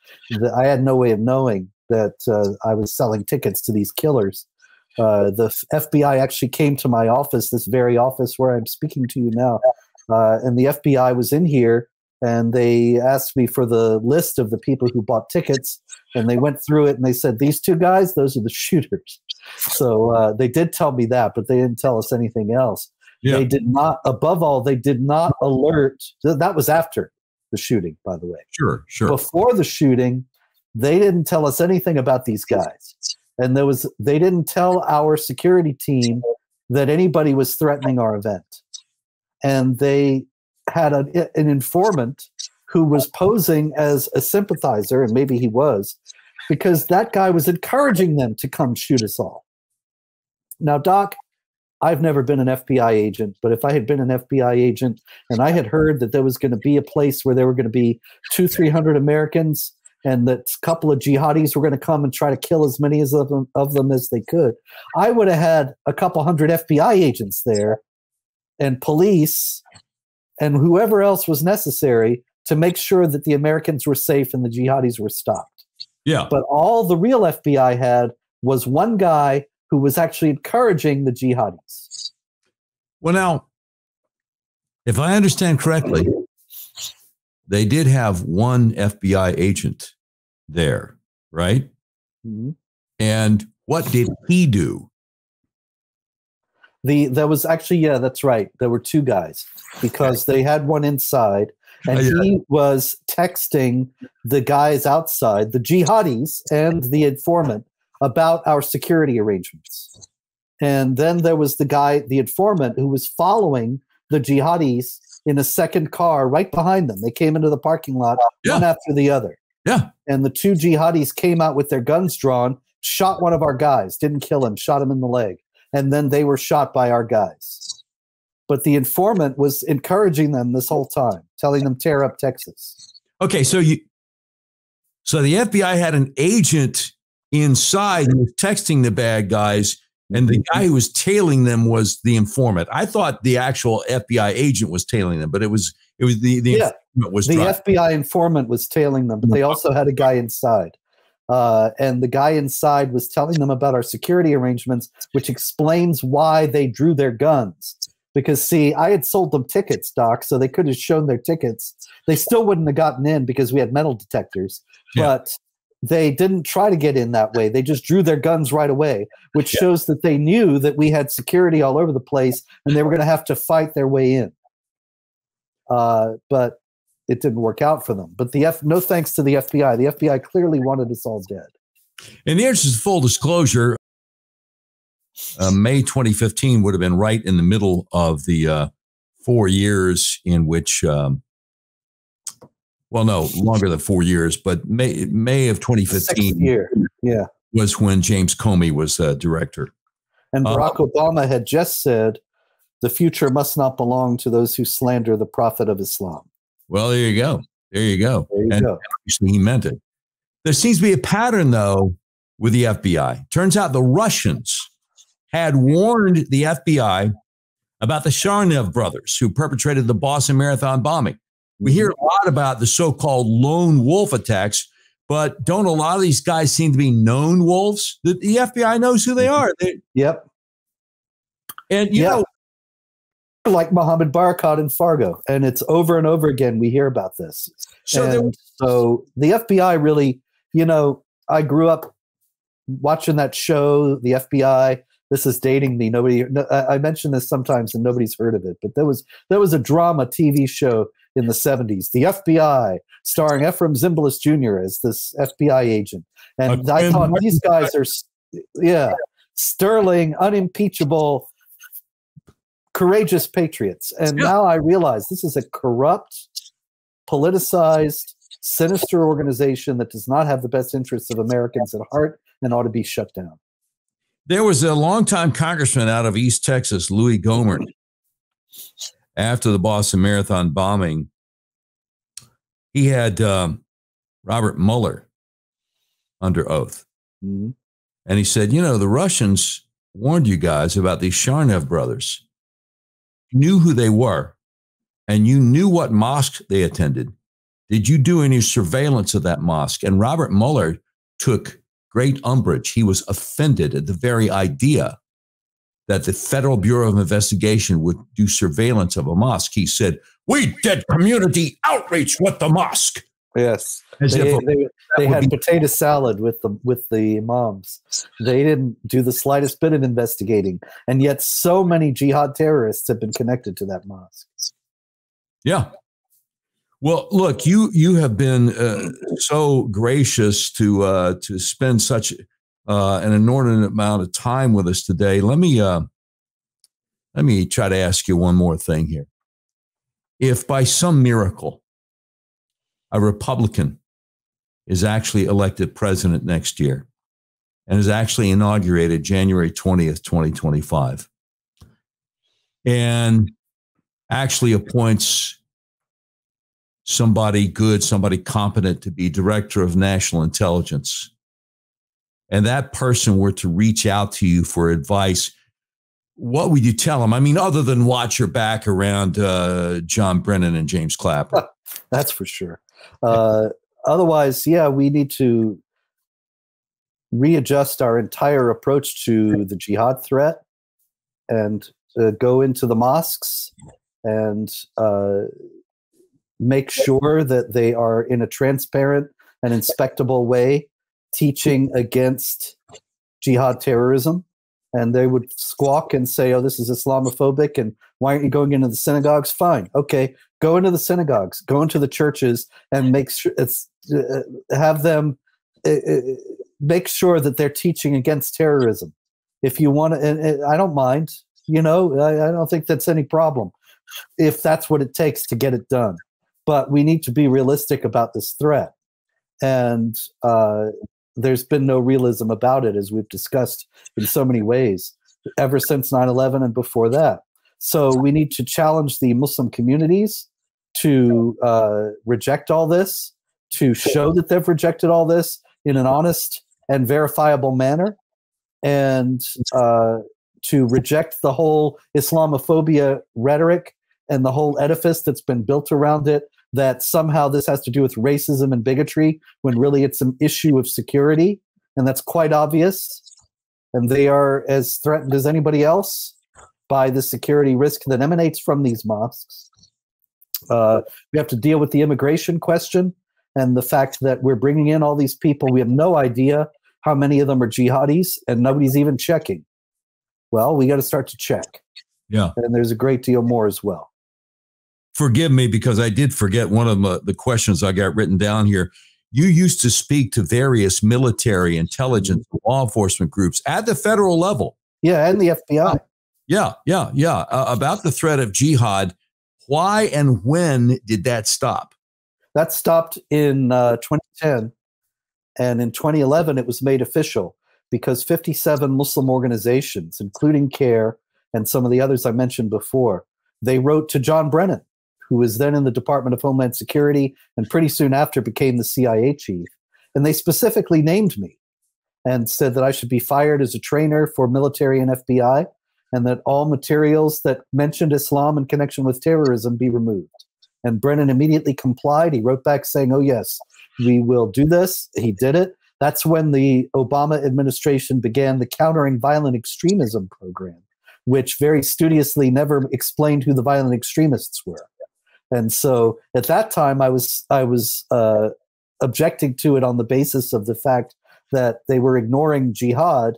I had no way of knowing that I was selling tickets to these killers. The FBI actually came to my office, this very office where I'm speaking to you now, and the FBI was in here, and they asked me for the list of the people who bought tickets, and they went through it, and they said, these two guys, those are the shooters. So they did tell me that, but they didn't tell us anything else. Yeah. They did not, above all, they did not alert. That was after the shooting, by the way. Sure. Before the shooting, they didn't tell us anything about these guys. And they didn't tell our security team that anybody was threatening our event. And they had an informant who was posing as a sympathizer, and maybe he was, because that guy was encouraging them to come shoot us all. Now, Doc, I've never been an FBI agent, but if I had been an FBI agent and I had heard that there was going to be a place where there were going to be 200-300 Americans and that a couple of jihadis were going to come and try to kill as many of them as they could, I would have had a couple hundred FBI agents there and police and whoever else was necessary to make sure that the Americans were safe and the jihadis were stopped. Yeah. But all the real FBI had was one guy who was actually encouraging the jihadis. Well, now, if I understand correctly, they did have one FBI agent there, right? Mm-hmm. And what did he do? There was actually, yeah, that's right. There were two guys because they had one inside, and he was texting the guys outside, the jihadis and the informant, about our security arrangements. And then there was the guy, the informant, who was following the jihadis in a second car right behind them. They came into the parking lot one after the other. Yeah. And the two jihadis came out with their guns drawn, shot one of our guys, didn't kill him, shot him in the leg. And then they were shot by our guys. But the informant was encouraging them this whole time, telling them tear up Texas. Okay, so the FBI had an agent inside who was texting the bad guys, and the guy who was tailing them was the informant. I thought the actual FBI agent was tailing them, but it was the informant was driving. FBI informant was tailing them, but they also had a guy inside. And the guy inside was telling them about our security arrangements, which explains why they drew their guns, because, see, I had sold them tickets, Doc, so they could have shown their tickets. They still wouldn't have gotten in because we had metal detectors, but they didn't try to get in that way. They just drew their guns right away, which shows that they knew that we had security all over the place and they were going to have to fight their way in. But it didn't work out for them. But no thanks to the FBI. The FBI clearly wanted us all dead. In the interest of full disclosure, May 2015 would have been right in the middle of the 4 years in which, well, no, longer than 4 years, but May of 2015 was when James Comey was director. And Barack Obama had just said, the future must not belong to those who slander the Prophet of Islam. Well, there you go. There you go. There you go. Obviously he meant it. There seems to be a pattern, though, with the FBI. Turns out the Russians had warned the FBI about the Tsarnaev brothers who perpetrated the Boston Marathon bombing. We hear a lot about the so-called lone wolf attacks, but don't a lot of these guys seem to be known wolves? The FBI knows who they are. Yep. And, you know, like Mohammed Barakat in Fargo, and it's over and over again we hear about this. So the FBI really, you know, I grew up watching that show, the FBI. This is dating me. I mention this sometimes and nobody's heard of it, but there was a drama TV show in the 70s, the FBI, starring Ephraim Zimbalist Jr. as this FBI agent. And I thought these guys are, sterling, unimpeachable, courageous patriots. And now I realize this is a corrupt, politicized, sinister organization that does not have the best interests of Americans at heart and ought to be shut down. There was a longtime congressman out of East Texas, Louis Gohmert, after the Boston Marathon bombing. He had Robert Mueller under oath. Mm-hmm. And he said, you know, the Russians warned you guys about these Tsarnaev brothers. You knew who they were, and you knew what mosque they attended. Did you do any surveillance of that mosque? And Robert Mueller took great umbrage. He was offended at the very idea that the Federal Bureau of Investigation would do surveillance of a mosque. He said, we did community outreach with the mosque. Yes. They had potato salad with the imams. They didn't do the slightest bit of investigating. And yet so many jihad terrorists have been connected to that mosque. Yeah. Well, look, you have been so gracious to spend such an inordinate amount of time with us today. Let me try to ask you one more thing here. If by some miracle a Republican is actually elected president next year and is actually inaugurated January 20th, 2025, and actually appoints somebody good, somebody competent to be director of national intelligence, and that person were to reach out to you for advice, what would you tell them? I mean, other than watch your back around John Brennan and James Clapper. That's for sure. Otherwise, we need to readjust our entire approach to the jihad threat and go into the mosques and make sure that they are in a transparent and inspectable way teaching against jihad terrorism. And they would squawk and say, oh, this is Islamophobic, and why aren't you going into the synagogues? Fine. Okay, go into the synagogues, go into the churches, and make sure have them make sure that they're teaching against terrorism. If you want to, and I don't mind, I don't think that's any problem if that's what it takes to get it done. But we need to be realistic about this threat. And there's been no realism about it, as we've discussed in so many ways, ever since 9/11 and before that. So we need to challenge the Muslim communities to reject all this, to show that they've rejected all this in an honest and verifiable manner, and to reject the whole Islamophobia rhetoric and the whole edifice that's been built around it, that somehow this has to do with racism and bigotry, when really it's an issue of security, and that's quite obvious. And they are as threatened as anybody else. by the security risk that emanates from these mosques. We have to deal with the immigration question and the fact that we're bringing in all these people. We have no idea how many of them are jihadis, and nobody's even checking. Well, we got to start to check. Yeah. And there's a great deal more as well. Forgive me, because I did forget one of the questions I got written down here. You used to speak to various military, intelligence, law enforcement groups at the federal level. Yeah, and the FBI. Yeah. About the threat of jihad. Why and when did that stop? That stopped in 2010. And in 2011, it was made official because 57 Muslim organizations, including CARE and some of the others I mentioned before, they wrote to John Brennan, who was then in the Department of Homeland Security and pretty soon after became the CIA chief. And they specifically named me and said that I should be fired as a trainer for military and FBI, and that all materials that mentioned Islam in connection with terrorism be removed. And Brennan immediately complied. He wrote back saying, oh, yes, we will do this. He did it. That's when the Obama administration began the Countering Violent Extremism program, which very studiously never explained who the violent extremists were. And so at that time, I was objecting to it on the basis of the fact that they were ignoring jihad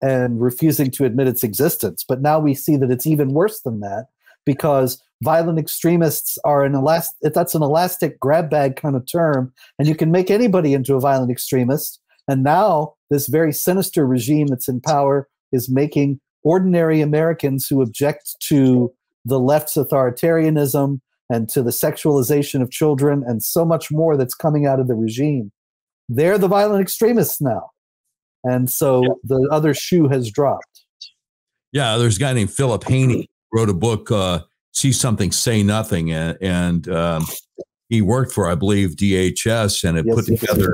and refusing to admit its existence. But now we see that it's even worse than that, because violent extremists are that's an elastic grab bag kind of term, and you can make anybody into a violent extremist. And now this very sinister regime that's in power is making ordinary Americans who object to the left's authoritarianism and to the sexualization of children and so much more that's coming out of the regime. They're the violent extremists now. And so the other shoe has dropped. Yeah, there's a guy named Philip Haney wrote a book, See Something, Say Nothing. And he worked for, I believe, DHS, and it put together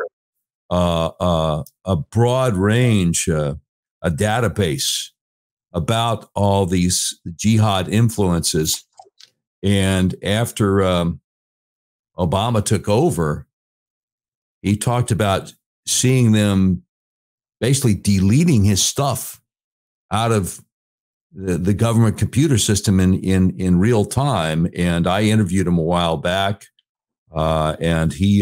a broad range, a database about all these jihad influences. And after Obama took over, he talked about seeing them basically deleting his stuff out of the government computer system in real time. And I interviewed him a while back, and he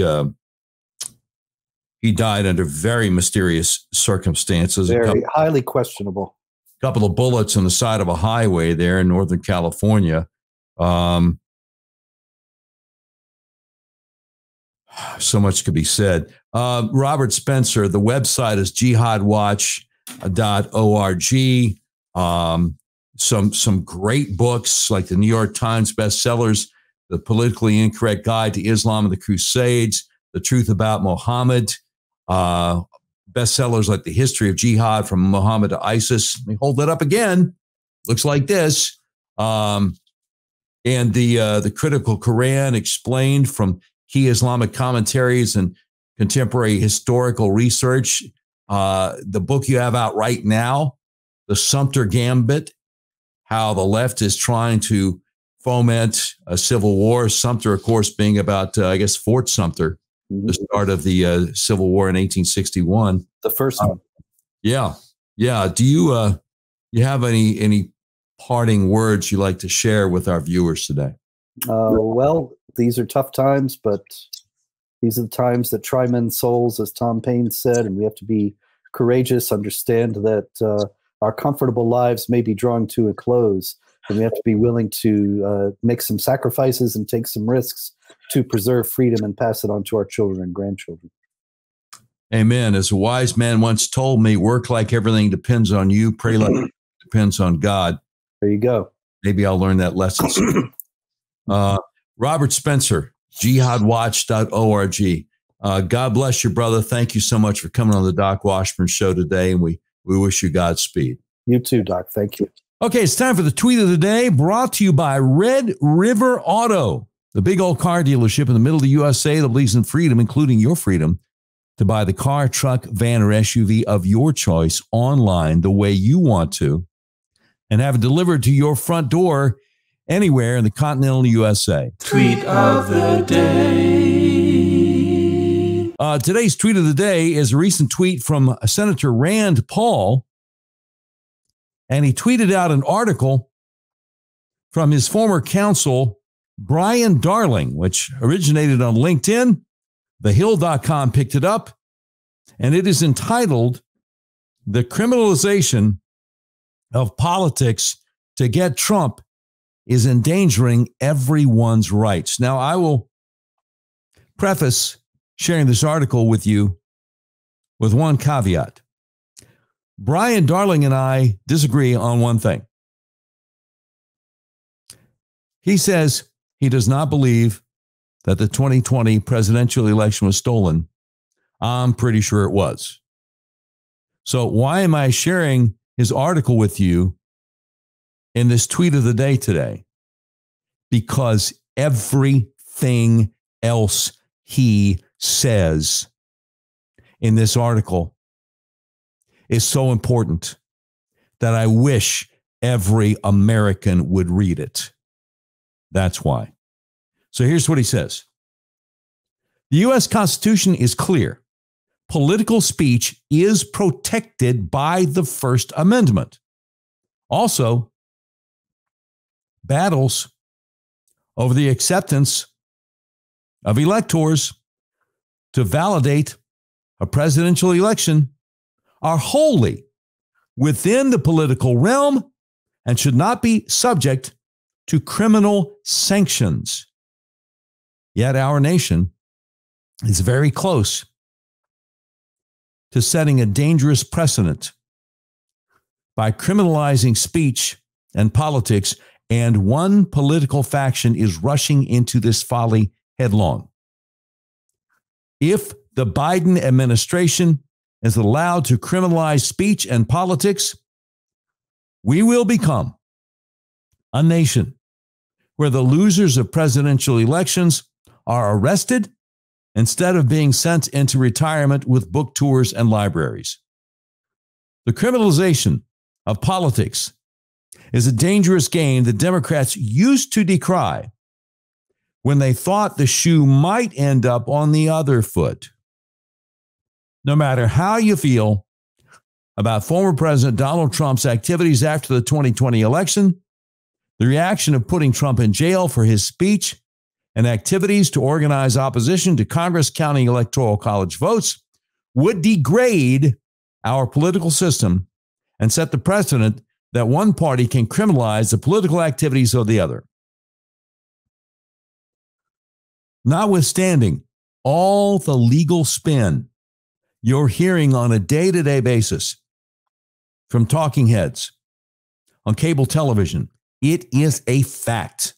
died under very mysterious circumstances. Very highly questionable. A couple of bullets on the side of a highway there in Northern California. So much could be said. Robert Spencer, the website is jihadwatch.org. Some great books like the New York Times bestsellers, The Politically Incorrect Guide to Islam and the Crusades, The Truth About Muhammad, bestsellers like The History of Jihad from Muhammad to ISIS. Let me hold that up again. Looks like this. And the Critical Quran Explained from Key Islamic Commentaries and Contemporary Historical Research. The book you have out right now, The Sumter Gambit, how the left is trying to foment a civil war. Sumter, of course, being about, Fort Sumter, the start of the Civil War in 1861. The first one. Yeah. Do you have any parting words you'd like to share with our viewers today? Well, these are tough times, but these are the times that try men's souls, as Tom Paine said, and we have to be courageous, understand that our comfortable lives may be drawing to a close, and we have to be willing to make some sacrifices and take some risks to preserve freedom and pass it on to our children and grandchildren. Amen. As a wise man once told me, work like everything depends on you, pray like it depends on God. There you go. Maybe I'll learn that lesson soon. Robert Spencer, jihadwatch.org. God bless you, brother. Thank you so much for coming on the Doc Washburn Show today, and we wish you Godspeed. You too, Doc. Thank you. Okay, it's time for the tweet of the day, brought to you by Red River Auto, the big old car dealership in the middle of the USA that believes in freedom, including your freedom to buy the car, truck, van, or SUV of your choice online the way you want to, and have it delivered to your front door anywhere in the continental USA. Tweet of the day. Today's tweet of the day is a recent tweet from Senator Rand Paul, and he tweeted out an article from his former counsel, Brian Darling, which originated on LinkedIn. TheHill.com picked it up, and it is entitled "The Criminalization of Politics to Get Trump is Endangering Everyone's Rights." Now, I will preface sharing this article with you with one caveat. Brian Darling and I disagree on one thing. He says he does not believe that the 2020 presidential election was stolen. I'm pretty sure it was. So why am I sharing his article with you in this tweet of the day today? Because everything else he says in this article is so important that I wish every American would read it. That's why. So here's what he says. The U.S. Constitution is clear. Political speech is protected by the First Amendment. Also, battles over the acceptance of electors to validate a presidential election are wholly within the political realm and should not be subject to criminal sanctions. Yet our nation is very close to setting a dangerous precedent by criminalizing speech and politics, and one political faction is rushing into this folly headlong. If the Biden administration is allowed to criminalize speech and politics, we will become a nation where the losers of presidential elections are arrested instead of being sent into retirement with book tours and libraries. The criminalization of politics is a dangerous game that Democrats used to decry when they thought the shoe might end up on the other foot. No matter how you feel about former President Donald Trump's activities after the 2020 election, the reaction of putting Trump in jail for his speech and activities to organize opposition to Congress counting Electoral College votes would degrade our political system and set the precedent that one party can criminalize the political activities of the other. Notwithstanding all the legal spin you're hearing on a day-to-day basis from talking heads on cable television, it is a fact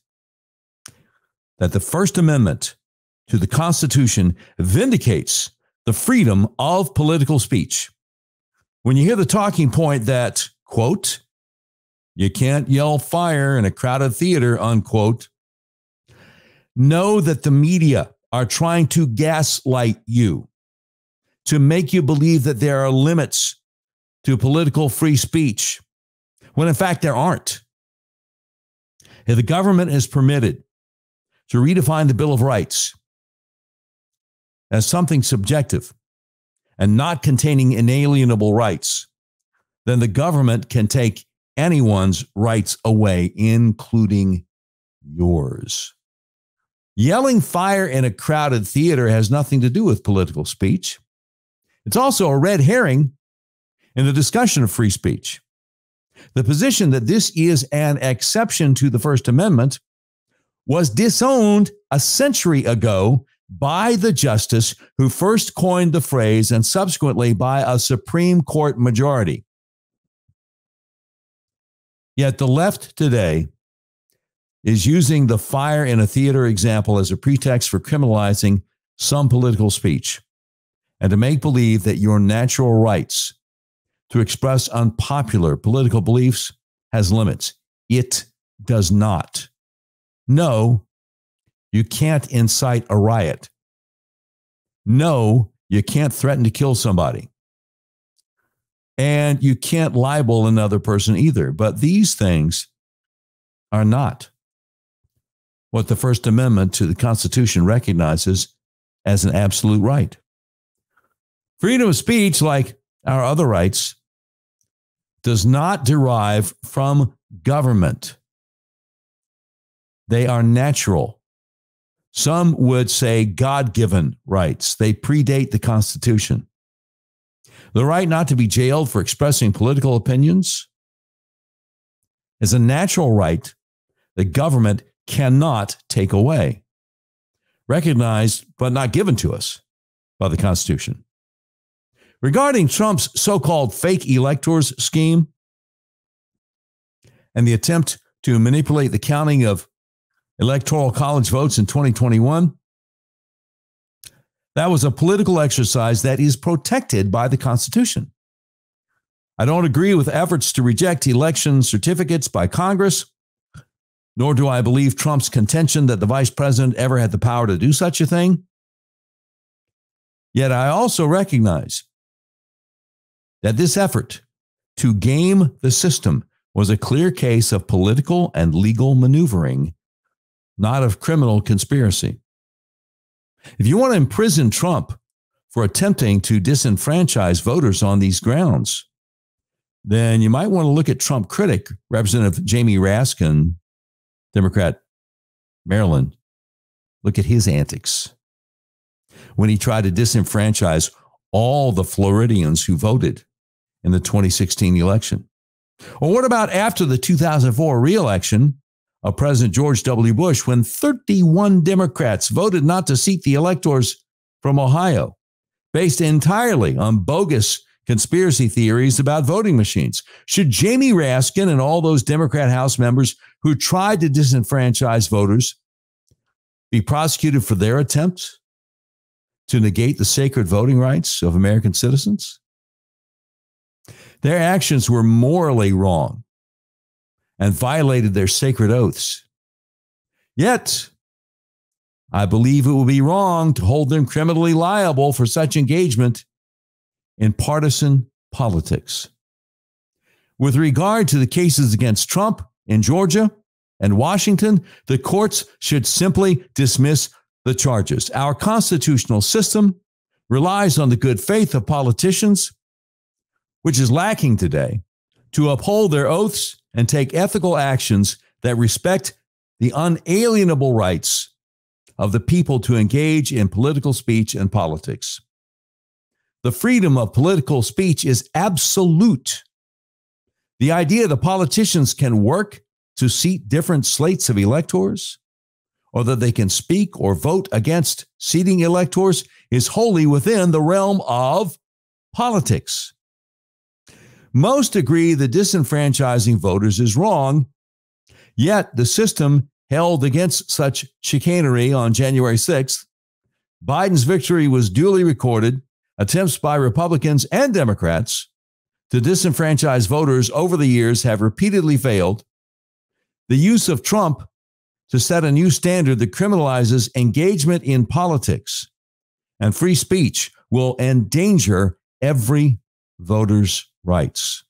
that the First Amendment to the Constitution vindicates the freedom of political speech. When you hear the talking point that, quote, you can't yell fire in a crowded theater, unquote, know that the media are trying to gaslight you, to make you believe that there are limits to political free speech, when in fact there aren't. If the government is permitted to redefine the Bill of Rights as something subjective and not containing inalienable rights, then the government can take anyone's rights away, including yours. Yelling fire in a crowded theater has nothing to do with political speech. It's also a red herring in the discussion of free speech. The position that this is an exception to the First Amendment was disowned a century ago by the justice who first coined the phrase and subsequently by a Supreme Court majority. Yet the left today is using the fire in a theater example as a pretext for criminalizing some political speech and to make believe that your natural rights to express unpopular political beliefs has limits. It does not. No, you can't incite a riot. No, you can't threaten to kill somebody. And you can't libel another person either. But these things are not what the First Amendment to the Constitution recognizes as an absolute right. Freedom of speech, like our other rights, does not derive from government. They are natural. Some would say God-given rights. They predate the Constitution. The right not to be jailed for expressing political opinions is a natural right the government cannot take away, recognized but not given to us by the Constitution. Regarding Trump's so-called fake electors scheme and the attempt to manipulate the counting of electoral college votes in 2021, that was a political exercise that is protected by the Constitution. I don't agree with efforts to reject election certificates by Congress, nor do I believe Trump's contention that the vice president ever had the power to do such a thing. Yet I also recognize that this effort to game the system was a clear case of political and legal maneuvering, not of criminal conspiracy. If you want to imprison Trump for attempting to disenfranchise voters on these grounds, then you might want to look at Trump critic, Representative Jamie Raskin, Democrat, Maryland. Look at his antics when he tried to disenfranchise all the Floridians who voted in the 2016 election. Or what about after the 2004 re-election of President George W. Bush, when 31 Democrats voted not to seat the electors from Ohio, based entirely on bogus conspiracy theories about voting machines? Should Jamie Raskin and all those Democrat House members who tried to disenfranchise voters be prosecuted for their attempt to negate the sacred voting rights of American citizens? Their actions were morally wrong and violated their sacred oaths. Yet, I believe it would be wrong to hold them criminally liable for such engagement in partisan politics. With regard to the cases against Trump in Georgia and Washington, the courts should simply dismiss the charges. Our constitutional system relies on the good faith of politicians, which is lacking today, to uphold their oaths and take ethical actions that respect the unalienable rights of the people to engage in political speech and politics. The freedom of political speech is absolute. The idea that politicians can work to seat different slates of electors, or that they can speak or vote against seating electors, is wholly within the realm of politics. Most agree that disenfranchising voters is wrong, yet the system held against such chicanery on January 6th. Biden's victory was duly recorded. Attempts by Republicans and Democrats to disenfranchise voters over the years have repeatedly failed. The use of Trump to set a new standard that criminalizes engagement in politics and free speech will endanger every voter's rights.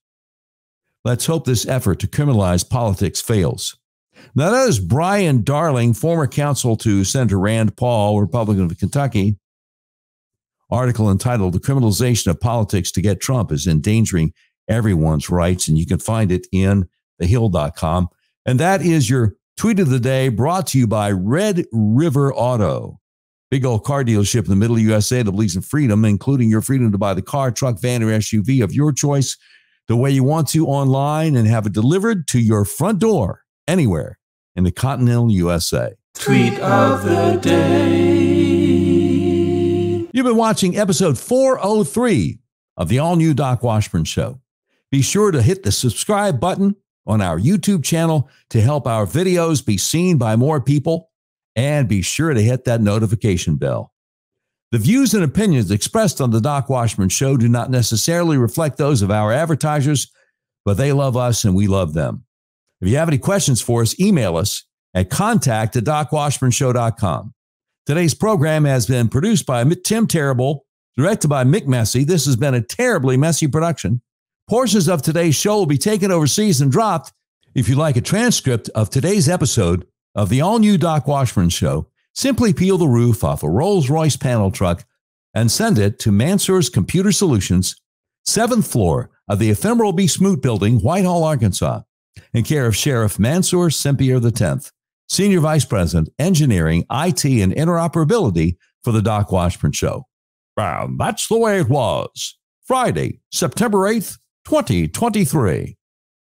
Let's hope this effort to criminalize politics fails. Now, that is Brian Darling, former counsel to Senator Rand Paul, Republican of Kentucky. Article entitled "The Criminalization of Politics to Get Trump is Endangering Everyone's Rights," and you can find it in thehill.com. And that is your tweet of the day, brought to you by Red River Auto, big old car dealership in the middle of USA that believes in freedom, including your freedom to buy the car, truck, van, or SUV of your choice the way you want to online and have it delivered to your front door anywhere in the continental USA. Tweet of the day. You've been watching episode 403 of the all-new Doc Washburn Show. Be sure to hit the subscribe button on our YouTube channel to help our videos be seen by more people, and be sure to hit that notification bell. The views and opinions expressed on the Doc Washburn Show do not necessarily reflect those of our advertisers, but they love us and we love them. If you have any questions for us, email us at contact@docwashburnshow.com. Today's program has been produced by Tim Terrible, directed by Mick Messy. This has been a terribly messy production. Portions of today's show will be taken overseas and dropped. If you'd like a transcript of today's episode of the all-new Doc Washburn Show, simply peel the roof off a Rolls-Royce panel truck and send it to Mansour's Computer Solutions, 7th floor of the Ephemeral B. Smoot Building, Whitehall, Arkansas, in care of Sheriff Mansour Sempier X. Senior Vice President, Engineering, IT, and Interoperability for the Doc Washburn Show. And that's the way it was. Friday, September 8th, 2023.